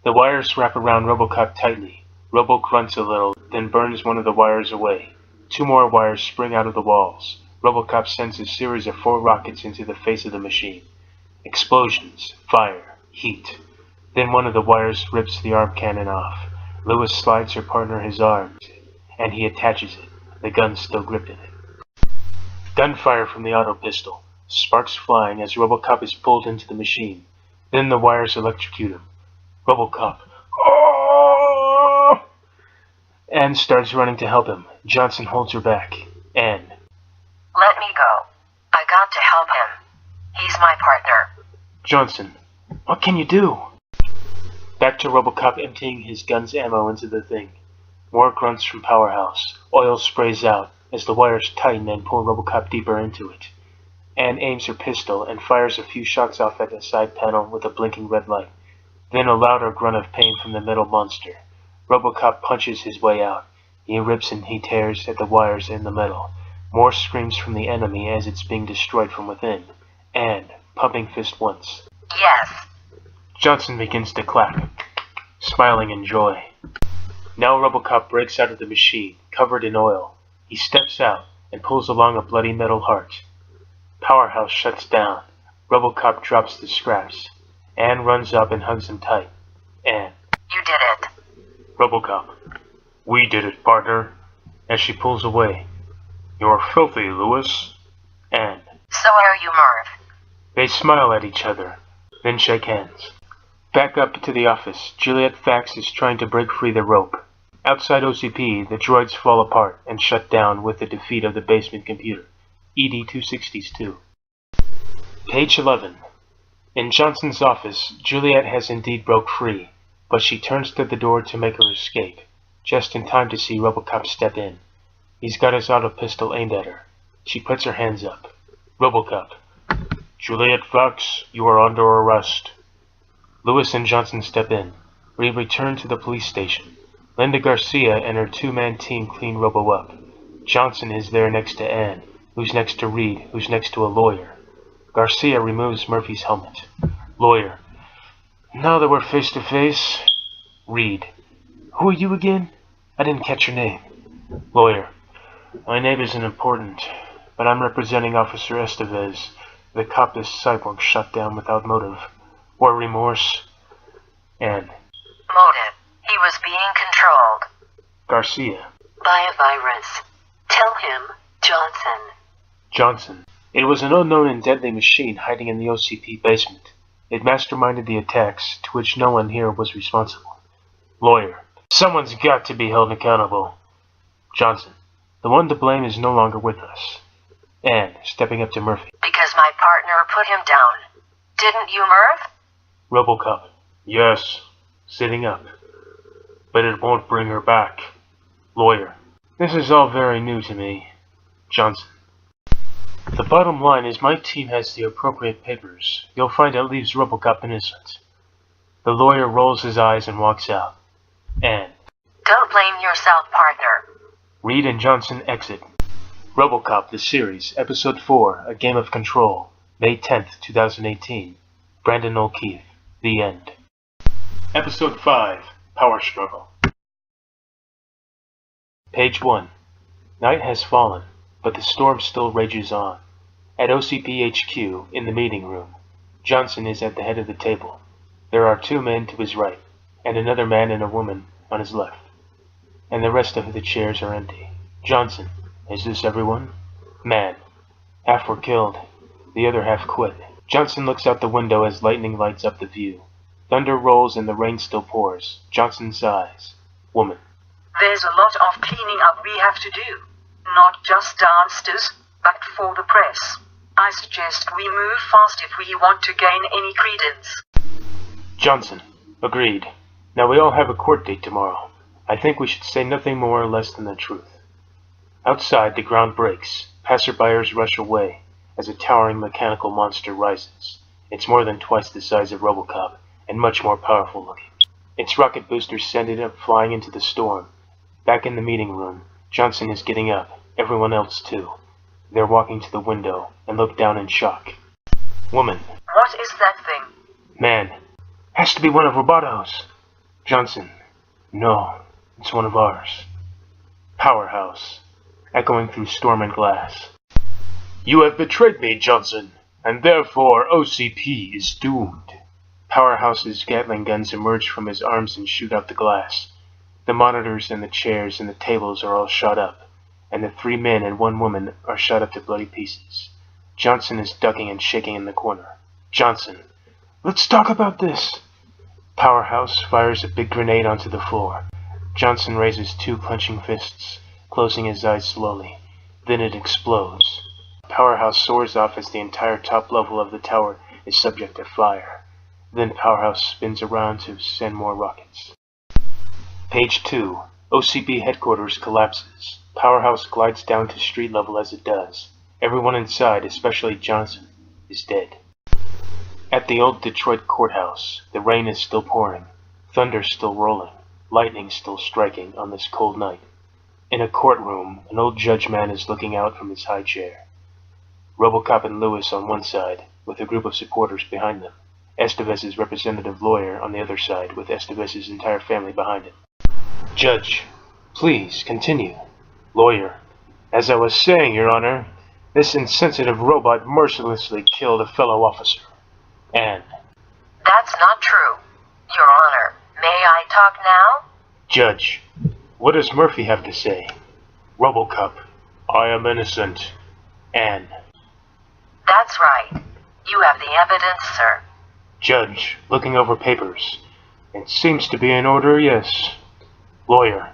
The wires wrap around RoboCop tightly. Robo grunts a little, then burns one of the wires away. Two more wires spring out of the walls. RoboCop sends a series of 4 rockets into the face of the machine. Explosions, fire, heat. Then one of the wires rips the arm cannon off. Lewis slides her partner his arm, and he attaches it, the gun still gripped in it. Gunfire from the auto pistol. Sparks flying as RoboCop is pulled into the machine. Then the wires electrocute him. RoboCop. Oh! Anne starts running to help him. Johnson holds her back. Anne. Let me go. I got to help him. He's my partner. Johnson. What can you do? Back to RoboCop emptying his gun's ammo into the thing. More grunts from Powerhouse. Oil sprays out as the wires tighten and pull RoboCop deeper into it. Anne aims her pistol and fires a few shots off at the side panel with a blinking red light. Then a louder grunt of pain from the metal monster. RoboCop punches his way out. He rips and he tears at the wires in the metal. More screams from the enemy as it's being destroyed from within. Anne, pumping fist once. Yes. Johnson begins to clap, smiling in joy. Now RoboCop breaks out of the machine, covered in oil. He steps out and pulls along a bloody metal heart. Powerhouse shuts down. RoboCop drops the scraps. Anne runs up and hugs him tight. Anne. You did it. RoboCop. We did it, partner. As she pulls away. You're filthy, Lewis. Anne. So are you, Merv. They smile at each other, then shake hands. Back up to the office. Juliet Fax is trying to break free the rope. Outside OCP, the droids fall apart and shut down with the defeat of the basement computer. ED-262. Page 11. In Johnson's office, Juliet has indeed broke free, but she turns to the door to make her escape, just in time to see RoboCop step in. He's got his auto pistol aimed at her. She puts her hands up. RoboCop. Juliet Fax, you are under arrest. Lewis and Johnson step in. We return to the police station. Linda Garcia and her 2-man team clean Robo up. Johnson is there next to Anne, who's next to Reed, who's next to a lawyer. Garcia removes Murphy's helmet. Lawyer. Now that we're face to face. Reed. Who are you again? I didn't catch your name. Lawyer. My name isn't important, but I'm representing Officer Estevez, the cop this cyborg shot down without motive. Or remorse. Anne. Motive. He was being controlled. Garcia. By a virus. Tell him, Johnson. Johnson. It was an unknown and deadly machine hiding in the OCP basement. It masterminded the attacks, to which no one here was responsible. Lawyer. Someone's got to be held accountable. Johnson. The one to blame is no longer with us. Anne, stepping up to Murphy. Because my partner put him down. Didn't you, Merv? RoboCop. Yes. Sitting up. But it won't bring her back. Lawyer. This is all very new to me. Johnson. The bottom line is my team has the appropriate papers. You'll find it leaves RoboCop innocent. The lawyer rolls his eyes and walks out. Anne. Don't blame yourself, partner. Reed and Johnson exit. RoboCop the Series, Episode 4, A Game of Control, May 10th, 2018. Brandon O'Keefe. The End. Episode 5, Power Struggle. Page 1. Night has fallen, but the storm still rages on. At OCP HQ, in the meeting room, Johnson is at the head of the table. There are 2 men to his right, and another man and a woman on his left. And the rest of the chairs are empty. Johnson, is this everyone? Man, half were killed, the other half quit. Johnson looks out the window as lightning lights up the view. Thunder rolls and the rain still pours. Johnson sighs. Woman. There's a lot of cleaning up we have to do. Not just downstairs, but for the press. I suggest we move fast if we want to gain any credence. Johnson. Agreed. Now we all have a court date tomorrow. I think we should say nothing more or less than the truth. Outside, the ground breaks. Passerbyers rush away as a towering mechanical monster rises. It's more than twice the size of RoboCop and much more powerful looking. Its rocket boosters send it up flying into the storm. Back in the meeting room, Johnson is getting up, everyone else too. They're walking to the window and look down in shock. Woman. What is that thing? Man. Has to be one of Roboto's. Johnson. No, it's one of ours. Powerhouse. Echoing through storm and glass. You have betrayed me, Johnson, and therefore OCP is doomed. Powerhouse's Gatling guns emerge from his arms and shoot out the glass. The monitors and the chairs and the tables are all shot up, and the 3 men and 1 woman are shot up to bloody pieces. Johnson is ducking and shaking in the corner. Johnson. Let's talk about this. Powerhouse fires a big grenade onto the floor. Johnson raises 2 clenching fists, closing his eyes slowly. Then it explodes. Powerhouse soars off as the entire top level of the tower is subject to fire. Then Powerhouse spins around to send more rockets. Page 2. OCP headquarters collapses. Powerhouse glides down to street level as it does. Everyone inside, especially Johnson, is dead. At the old Detroit courthouse, the rain is still pouring, thunder still rolling, lightning still striking on this cold night. In a courtroom, an old judge man is looking out from his high chair. RoboCop and Lewis on one side, with a group of supporters behind them. Estevez's representative lawyer on the other side, with Estevez's entire family behind him. Judge, please continue. Lawyer, as I was saying, Your Honor, this insensitive robot mercilessly killed a fellow officer. Anne. That's not true. Your Honor, may I talk now? Judge, what does Murphy have to say? RoboCop, I am innocent. Anne. That's right. You have the evidence, sir. Judge, looking over papers. It seems to be in order, yes. Lawyer,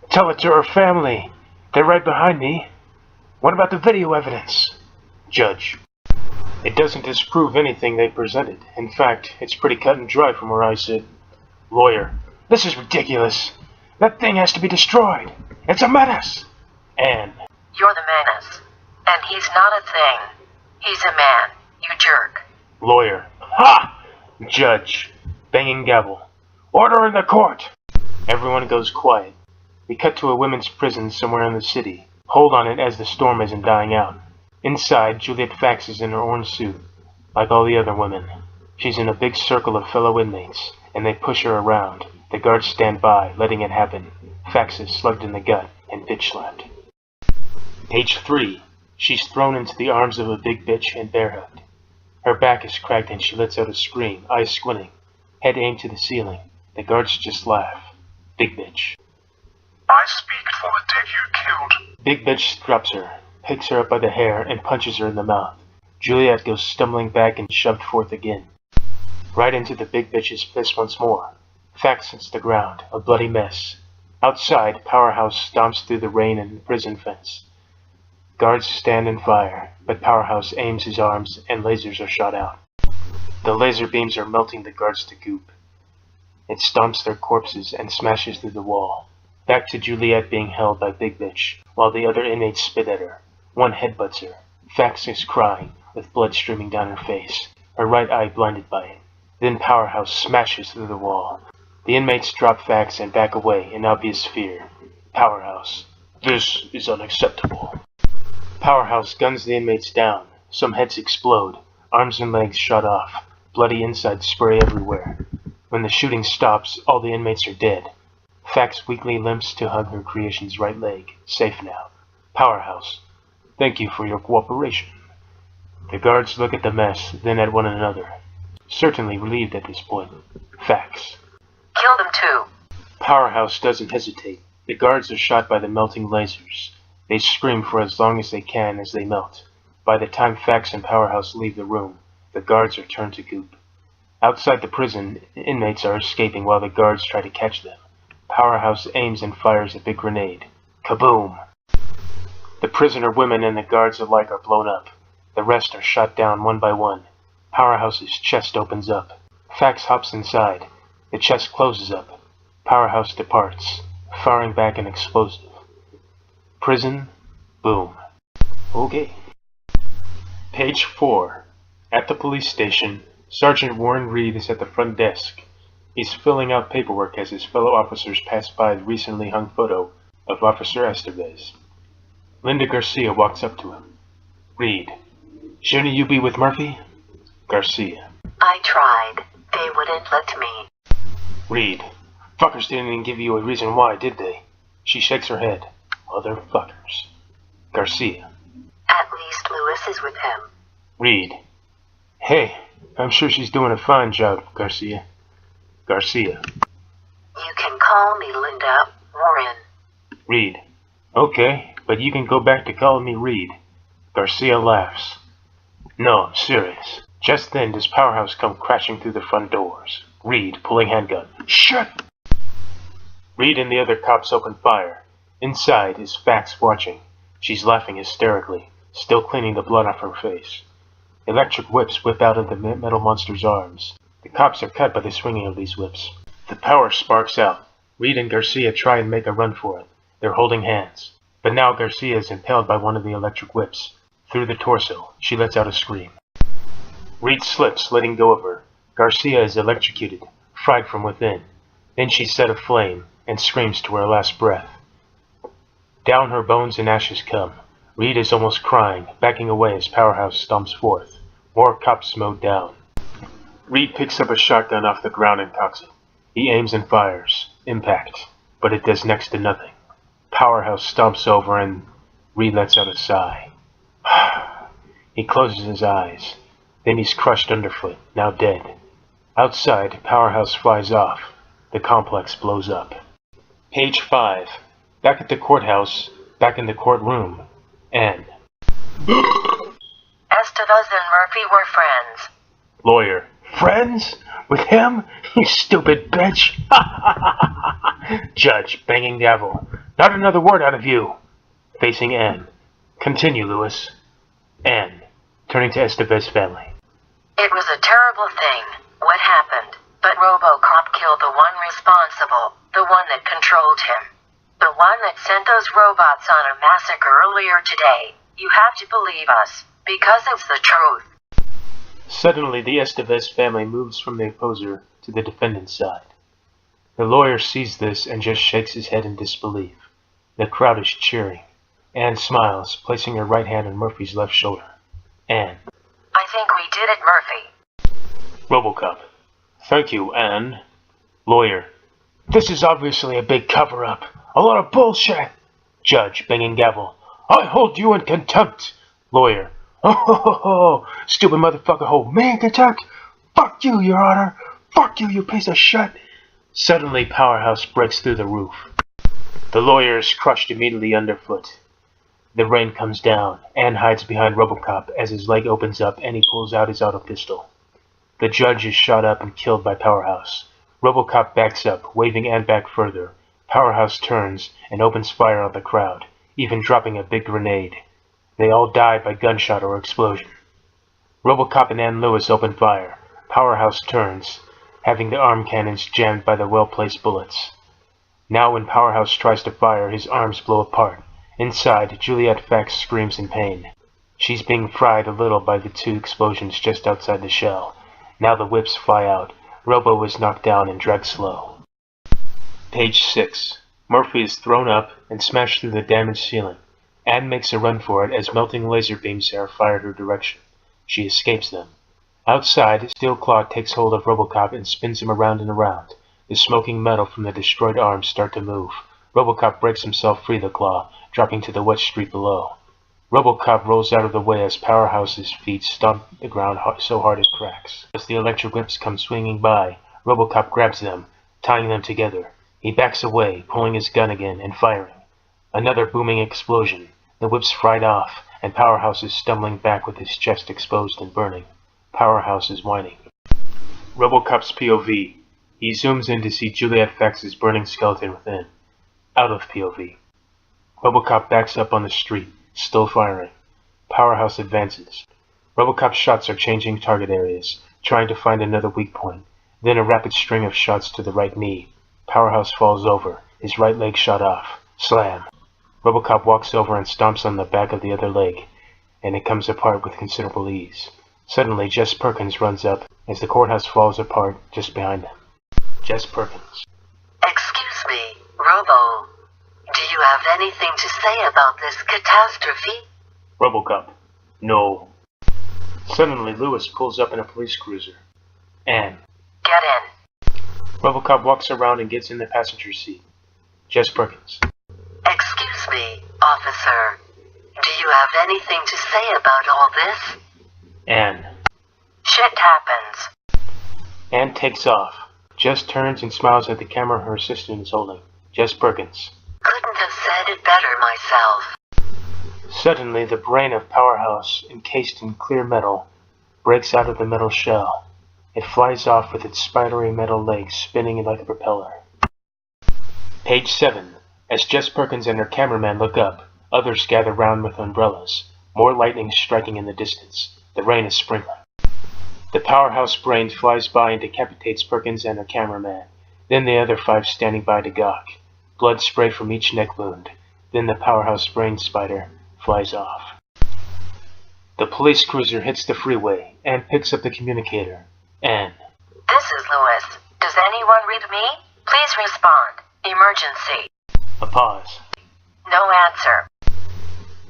tell it to her family. They're right behind me. What about the video evidence? Judge, it doesn't disprove anything they presented. In fact, it's pretty cut and dry from where I sit. Lawyer, this is ridiculous. That thing has to be destroyed. It's a menace. Anne. You're the menace. And he's not a thing. He's a man, you jerk. Lawyer. Ha! Judge. Banging gavel. Order in the court! Everyone goes quiet. We cut to a women's prison somewhere in the city. Hold on it as the storm isn't dying out. Inside, Juliet Fax is in her orange suit, like all the other women. She's in a big circle of fellow inmates, and they push her around. The guards stand by, letting it happen. Fax is slugged in the gut and bitch-slapped. Page 3. She's thrown into the arms of a big bitch and bear-hugged. Her back is cracked and she lets out a scream, eyes squinting, head aimed to the ceiling. The guards just laugh. Big bitch. I speak for the dead you killed. Big bitch drops her, picks her up by the hair, and punches her in the mouth. Juliet goes stumbling back and shoved forth again. Right into the big bitch's fist once more. Fax hits the ground, a bloody mess. Outside, Powerhouse stomps through the rain and the prison fence. Guards stand and fire, but Powerhouse aims his arms and lasers are shot out. The laser beams are melting the guards to goop. It stomps their corpses and smashes through the wall. Back to Juliet being held by Big Bitch, while the other inmates spit at her. One headbutts her. Fax is crying, with blood streaming down her face, her right eye blinded by it. Then Powerhouse smashes through the wall. The inmates drop Fax and back away in obvious fear. Powerhouse. This is unacceptable. Powerhouse guns the inmates down. Some heads explode. Arms and legs shot off. Bloody insides spray everywhere. When the shooting stops, all the inmates are dead. Fax weakly limps to hug her creation's right leg. Safe now. Powerhouse. Thank you for your cooperation. The guards look at the mess, then at one another. Certainly relieved at this point. Fax. Kill them too. Powerhouse doesn't hesitate. The guards are shot by the melting lasers. They scream for as long as they can as they melt. By the time Fax and Powerhouse leave the room, the guards are turned to goop. Outside the prison, inmates are escaping while the guards try to catch them. Powerhouse aims and fires a big grenade. Kaboom! The prisoner women and the guards alike are blown up. The rest are shot down one by one. Powerhouse's chest opens up. Fax hops inside. The chest closes up. Powerhouse departs, firing back an explosive. Prison. Boom. Okay. Page 4. At the police station, Sergeant Warren Reed is at the front desk. He's filling out paperwork as his fellow officers pass by the recently hung photo of Officer Estevez. Linda Garcia walks up to him. Reed. Shouldn't you be with Murphy? Garcia. I tried. They wouldn't let me. Reed. Fuckers didn't even give you a reason why, did they? She shakes her head. Motherfuckers. Garcia. At least Lewis is with him. Reed. Hey, I'm sure she's doing a fine job, Garcia. Garcia. You can call me Linda Warren. Reed. Okay, but you can go back to calling me Reed. Garcia laughs. No, I'm serious. Just then does Powerhouse come crashing through the front doors. Reed, pulling handgun. Shut! Reed and the other cops open fire. Inside is Fax watching. She's laughing hysterically, still cleaning the blood off her face. Electric whips whip out of the metal monster's arms. The cops are cut by the swinging of these whips. The power sparks out. Reed and Garcia try and make a run for it. They're holding hands. But now Garcia is impaled by one of the electric whips. Through the torso, she lets out a scream. Reed slips, letting go of her. Garcia is electrocuted, fried from within. Then she's set aflame and screams to her last breath. Down her bones and ashes come. Reed is almost crying, backing away as Powerhouse stomps forth. More cops mowed down. Reed picks up a shotgun off the ground and cocks it. He aims and fires. Impact. But it does next to nothing. Powerhouse stomps over and Reed lets out a sigh. He closes his eyes. Then he's crushed underfoot, now dead. Outside, Powerhouse flies off. The complex blows up. Page 5. Back at the courthouse, back in the courtroom. Anne. Estevez and Murphy were friends. Lawyer. Friends? With him? You stupid bitch! Judge, banging gavel. Not another word out of you. Facing Anne. Continue, Lewis. Anne, turning to Estevez family. It was a terrible thing, what happened, but RoboCop killed the one responsible, the one that controlled him. The one that sent those robots on a massacre earlier today. You have to believe us, because it's the truth. Suddenly, the Estevez family moves from the opposer to the defendant's side. The lawyer sees this and just shakes his head in disbelief. The crowd is cheering. Anne smiles, placing her right hand on Murphy's left shoulder. Anne. I think we did it, Murphy. RoboCop. Thank you, Anne. Lawyer. This is obviously a big cover-up. A lot of bullshit. Judge, banging gavel. I hold you in contempt. Lawyer. Oh, stupid motherfucker, hold me in contempt. Fuck you, Your Honor. Fuck you, you piece of shit. Suddenly, Powerhouse breaks through the roof. The lawyer is crushed immediately underfoot. The rain comes down. Anne hides behind RoboCop as his leg opens up and he pulls out his auto pistol. The judge is shot up and killed by Powerhouse. RoboCop backs up, waving Anne back further. Powerhouse turns and opens fire on the crowd, even dropping a big grenade. They all die by gunshot or explosion. RoboCop and Anne Lewis open fire. Powerhouse turns, having the arm cannons jammed by the well-placed bullets. Now when Powerhouse tries to fire, his arms blow apart. Inside, Juliet Fax screams in pain. She's being fried a little by the two explosions just outside the shell. Now the whips fly out. Robo is knocked down and dragged slow. Page 6. Murphy is thrown up and smashed through the damaged ceiling. Anne makes a run for it as melting laser beams are fired her direction. She escapes them. Outside, Steel Claw takes hold of RoboCop and spins him around and around. The smoking metal from the destroyed arms start to move. RoboCop breaks himself free of the claw, dropping to the wet street below. RoboCop rolls out of the way as Powerhouse's feet stomp the ground so hard it cracks. As the electric whips come swinging by, RoboCop grabs them, tying them together. He backs away, pulling his gun again and firing. Another booming explosion. The whips fried off, and Powerhouse is stumbling back with his chest exposed and burning. Powerhouse is whining. RoboCop's POV. He zooms in to see Juliet Fax's burning skeleton within. Out of POV. RoboCop backs up on the street, still firing. Powerhouse advances. RoboCop's shots are changing target areas, trying to find another weak point. Then a rapid string of shots to the right knee. Powerhouse falls over, his right leg shot off. Slam. RoboCop walks over and stomps on the back of the other leg, and it comes apart with considerable ease. Suddenly, Jess Perkins runs up as the courthouse falls apart just behind them. Jess Perkins. Excuse me, Robo. Do you have anything to say about this catastrophe? RoboCop. No. Suddenly, Lewis pulls up in a police cruiser. Anne. Get in. RoboCop walks around and gets in the passenger seat. Jess Perkins. Excuse me, officer. Do you have anything to say about all this? Anne. Shit happens. Anne takes off. Jess turns and smiles at the camera her assistant is holding. Jess Perkins. Couldn't have said it better myself. Suddenly, the brain of Powerhouse, encased in clear metal, breaks out of the metal shell. It flies off with its spidery metal legs spinning like a propeller. Page 7. As Jess Perkins and her cameraman look up, others gather round with umbrellas. More lightning striking in the distance. The rain is sprinkling. The Powerhouse brain flies by and decapitates Perkins and her cameraman. Then the other 5 standing by to gawk. Blood spray from each neck wound. Then the Powerhouse brain spider flies off. The police cruiser hits the freeway and picks up the communicator. Anne. This is Lewis. Does anyone read me? Please respond. Emergency. A pause. No answer.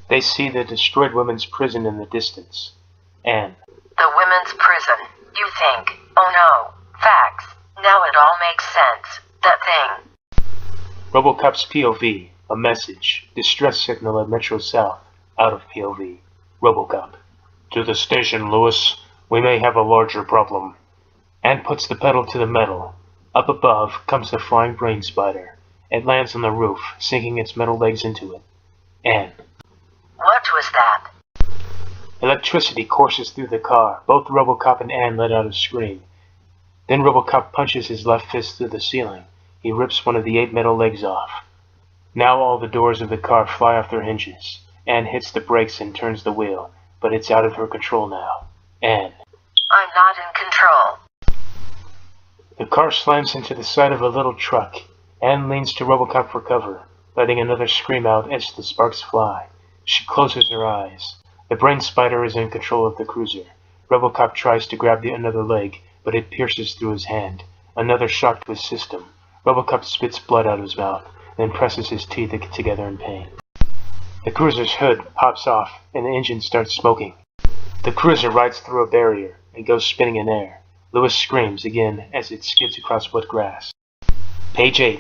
They see the destroyed women's prison in the distance. Anne. The women's prison. You think. Oh no. Facts. Now it all makes sense. That thing. RoboCop's POV. A message. Distress signal at Metro South. Out of POV. RoboCop. To the station, Lewis. We may have a larger problem. Anne puts the pedal to the metal. Up above comes the flying brain spider. It lands on the roof, sinking its metal legs into it. Anne. What was that? Electricity courses through the car. Both RoboCop and Anne let out a scream. Then RoboCop punches his left fist through the ceiling. He rips one of the 8 metal legs off. Now all the doors of the car fly off their hinges. Anne hits the brakes and turns the wheel, but it's out of her control now. Anne. I'm not in control. The car slams into the side of a little truck. Anne leans to RoboCop for cover, letting another scream out as the sparks fly. She closes her eyes. The brain spider is in control of the cruiser. RoboCop tries to grab the another leg, but it pierces through his hand. Another shock to his system. RoboCop spits blood out of his mouth, then presses his teeth together in pain. The cruiser's hood pops off, and the engine starts smoking. The cruiser rides through a barrier and goes spinning in air. Lewis screams again as it skids across wet grass. Page 8.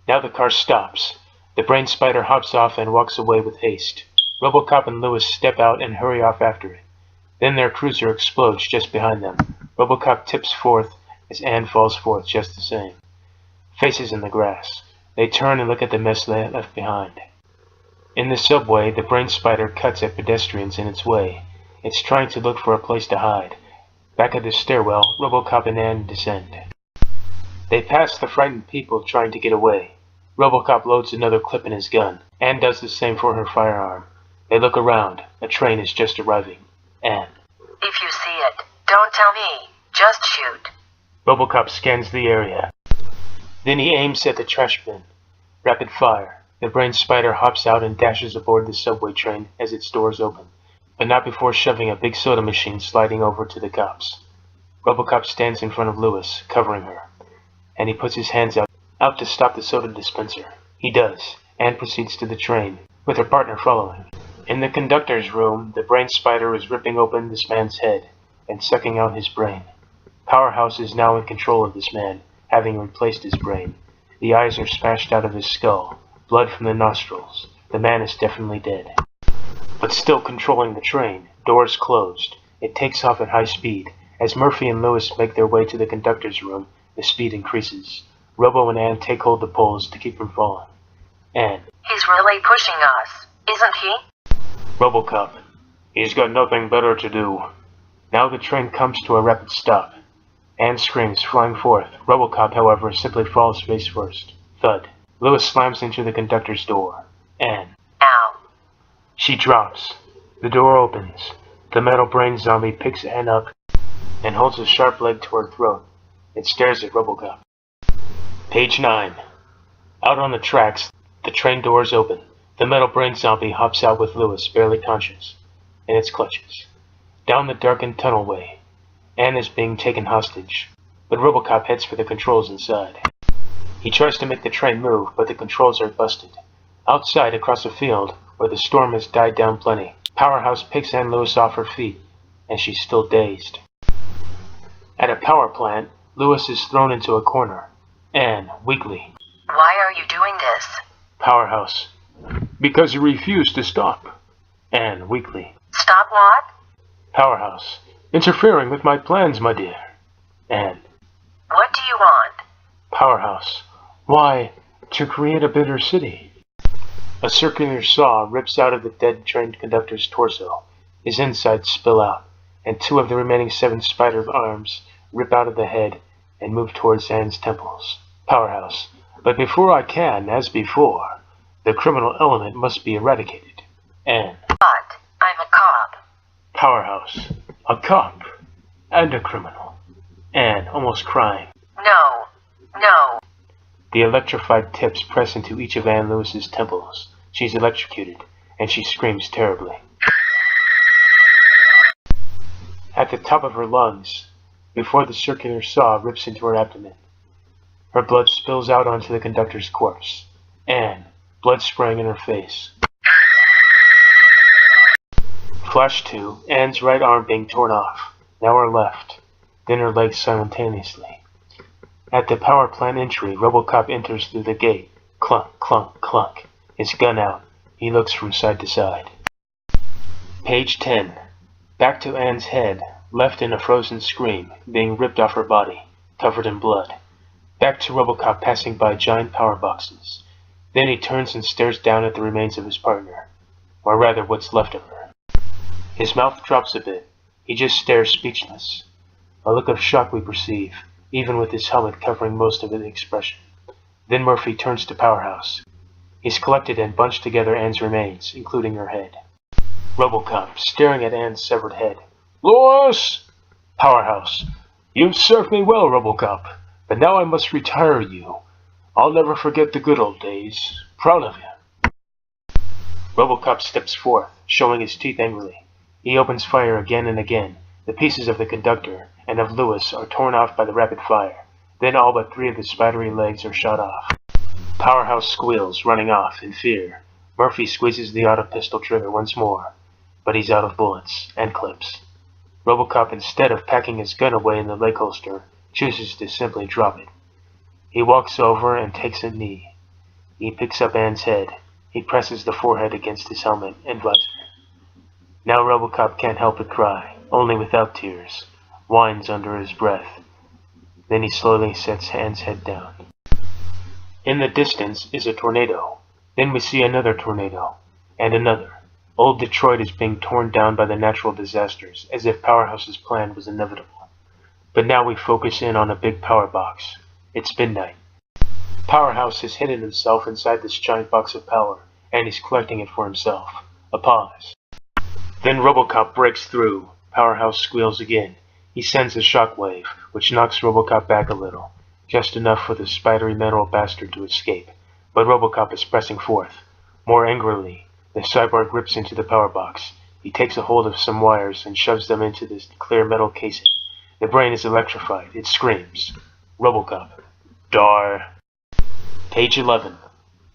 Now the car stops. The brain spider hops off and walks away with haste. RoboCop and Lewis step out and hurry off after it. Then their cruiser explodes just behind them. RoboCop tips forth as Anne falls forth just the same. Faces in the grass. They turn and look at the mess left behind. In the subway, the brain spider cuts at pedestrians in its way. It's trying to look for a place to hide. Back at the stairwell, RoboCop and Anne descend. They pass the frightened people trying to get away. RoboCop loads another clip in his gun. Anne does the same for her firearm. They look around. A train is just arriving. Anne. If you see it, don't tell me. Just shoot. RoboCop scans the area. Then he aims at the trash bin. Rapid fire. The brain spider hops out and dashes aboard the subway train as its doors open, but not before shoving a big soda machine sliding over to the cops. RoboCop stands in front of Lewis, covering her, and he puts his hands out out to stop the soda dispenser. He does, and proceeds to the train, with her partner following. In the conductor's room, the brain spider is ripping open this man's head and sucking out his brain. Powerhouse is now in control of this man, having replaced his brain. The eyes are smashed out of his skull, blood from the nostrils. The man is definitely dead. But still controlling the train, doors closed. It takes off at high speed. As Murphy and Lewis make their way to the conductor's room, the speed increases. Robo and Anne take hold of the poles to keep from falling. Anne. He's really pushing us, isn't he? RoboCop. He's got nothing better to do. Now the train comes to a rapid stop. Anne screams, flying forth. RoboCop, however, simply falls face first. Thud. Lewis slams into the conductor's door. Anne. Ow. She drops. The door opens. The metal brain zombie picks Anne up and holds a sharp leg to her throat. It stares at RoboCop. Page 9. Out on the tracks, the train doors open. The metal brain zombie hops out with Lewis, barely conscious, in its clutches. Down the darkened tunnelway, Anne is being taken hostage, but RoboCop heads for the controls inside. He tries to make the train move, but the controls are busted. Outside, across a field, where the storm has died down plenty, Powerhouse picks Anne Lewis off her feet, and she's still dazed. At a power plant, Lewis is thrown into a corner. Anne, weakly. Why are you doing this? Powerhouse. Because you refuse to stop. Anne, weakly. Stop what? Powerhouse. Interfering with my plans, my dear. Anne. What do you want? Powerhouse. Why, to create a better city. A circular saw rips out of the dead train conductor's torso. His insides spill out, and 2 of the remaining 7 spider arms rip out of the head and move towards Anne's temples. Powerhouse. But before I can, as before, the criminal element must be eradicated. Anne. What? I'm a cop. Powerhouse. A cop. And a criminal. Anne, almost crying. No. No. The electrified tips press into each of Anne Lewis's temples. She's electrocuted, and she screams terribly. At the top of her lungs, before the circular saw rips into her abdomen, her blood spills out onto the conductor's corpse. Anne, blood spraying in her face. Flash to Anne's right arm being torn off, now her left, then her legs simultaneously. At the power plant entry, RoboCop enters through the gate. Clunk, clunk, clunk. His gun out. He looks from side to side. Page 10. Back to Anne's head, left in a frozen scream, being ripped off her body, covered in blood. Back to RoboCop passing by giant power boxes. Then he turns and stares down at the remains of his partner, or rather what's left of her. His mouth drops a bit. He just stares speechless. A look of shock we perceive, even with his helmet covering most of the expression. Then Murphy turns to Powerhouse. He's collected and bunched together Anne's remains, including her head. RoboCop, staring at Anne's severed head. Lewis! Powerhouse. You've served me well, RoboCop, but now I must retire you. I'll never forget the good old days. Proud of you. RoboCop steps forth, showing his teeth angrily. He opens fire again and again. The pieces of the conductor and of Lewis are torn off by the rapid fire. Then all but 3 of the spidery legs are shot off. Powerhouse squeals, running off in fear. Murphy squeezes the auto pistol trigger once more, but he's out of bullets and clips. RoboCop, instead of packing his gun away in the leg holster, chooses to simply drop it. He walks over and takes a knee. He picks up Anne's head. He presses the forehead against his helmet and visor. Now RoboCop can't help but cry, only without tears, whines under his breath. Then he slowly sets Anne's head down. In the distance is a tornado. Then we see another tornado, and another. Old Detroit is being torn down by the natural disasters, as if Powerhouse's plan was inevitable. But now we focus in on a big power box. It's midnight. Powerhouse has hidden himself inside this giant box of power, and he's collecting it for himself. A pause. Then RoboCop breaks through. Powerhouse squeals again. He sends a shockwave, which knocks RoboCop back a little, just enough for the spidery metal bastard to escape. But RoboCop is pressing forth. More angrily, the cyborg rips into the power box. He takes a hold of some wires and shoves them into this clear metal casing. The brain is electrified. It screams. RoboCop. Dar. Page 11.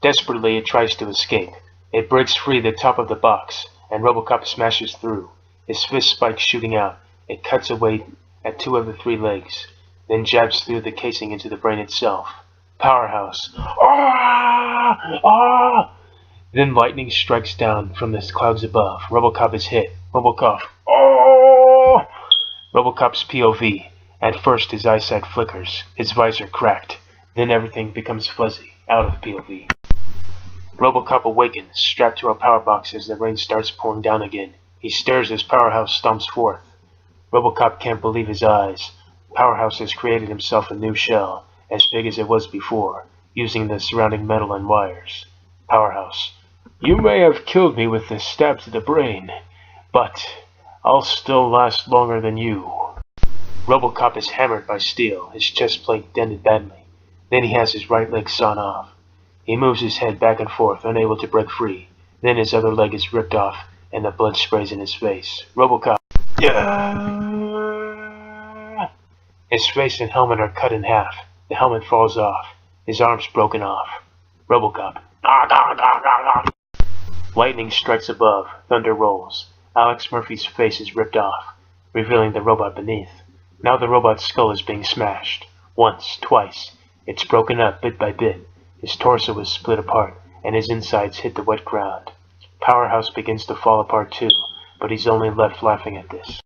Desperately, it tries to escape. It breaks free the top of the box, and RoboCop smashes through. His fist spikes shooting out. It cuts away at 2 of the 3 legs, then jabs through the casing into the brain itself. Powerhouse. Ah! Ah! Then lightning strikes down from the clouds above. RoboCop is hit. RoboCop. Oh! RoboCop's POV. At first his eyesight flickers. His visor cracked. Then everything becomes fuzzy, out of POV. RoboCop awakens, strapped to a power box as the rain starts pouring down again. He stares as Powerhouse stomps forth. RoboCop can't believe his eyes. Powerhouse has created himself a new shell, as big as it was before, using the surrounding metal and wires. Powerhouse. You may have killed me with this stab to the brain, but I'll still last longer than you. RoboCop is hammered by steel, his chest plate dented badly. Then he has his right leg sawn off. He moves his head back and forth, unable to break free. Then his other leg is ripped off, and the blood sprays in his face. RoboCop. Yeah! His face and helmet are cut in half. The helmet falls off. His arm's broken off. RoboCop. Lightning strikes above. Thunder rolls. Alex Murphy's face is ripped off, revealing the robot beneath. Now the robot's skull is being smashed. Once, twice. It's broken up bit by bit. His torso is split apart, and his insides hit the wet ground. Powerhouse begins to fall apart too, but he's only left laughing at this.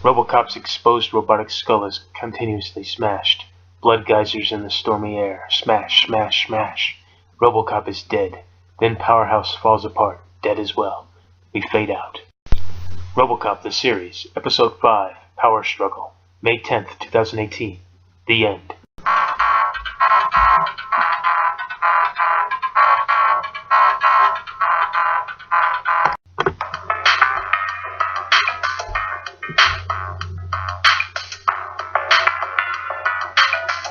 RoboCop's exposed robotic skull is continuously smashed. Blood geysers in the stormy air. Smash, smash, smash. RoboCop is dead. Then Powerhouse falls apart, dead as well. We fade out. RoboCop the series, Episode 5, Power Struggle, May 10th, 2018. The end.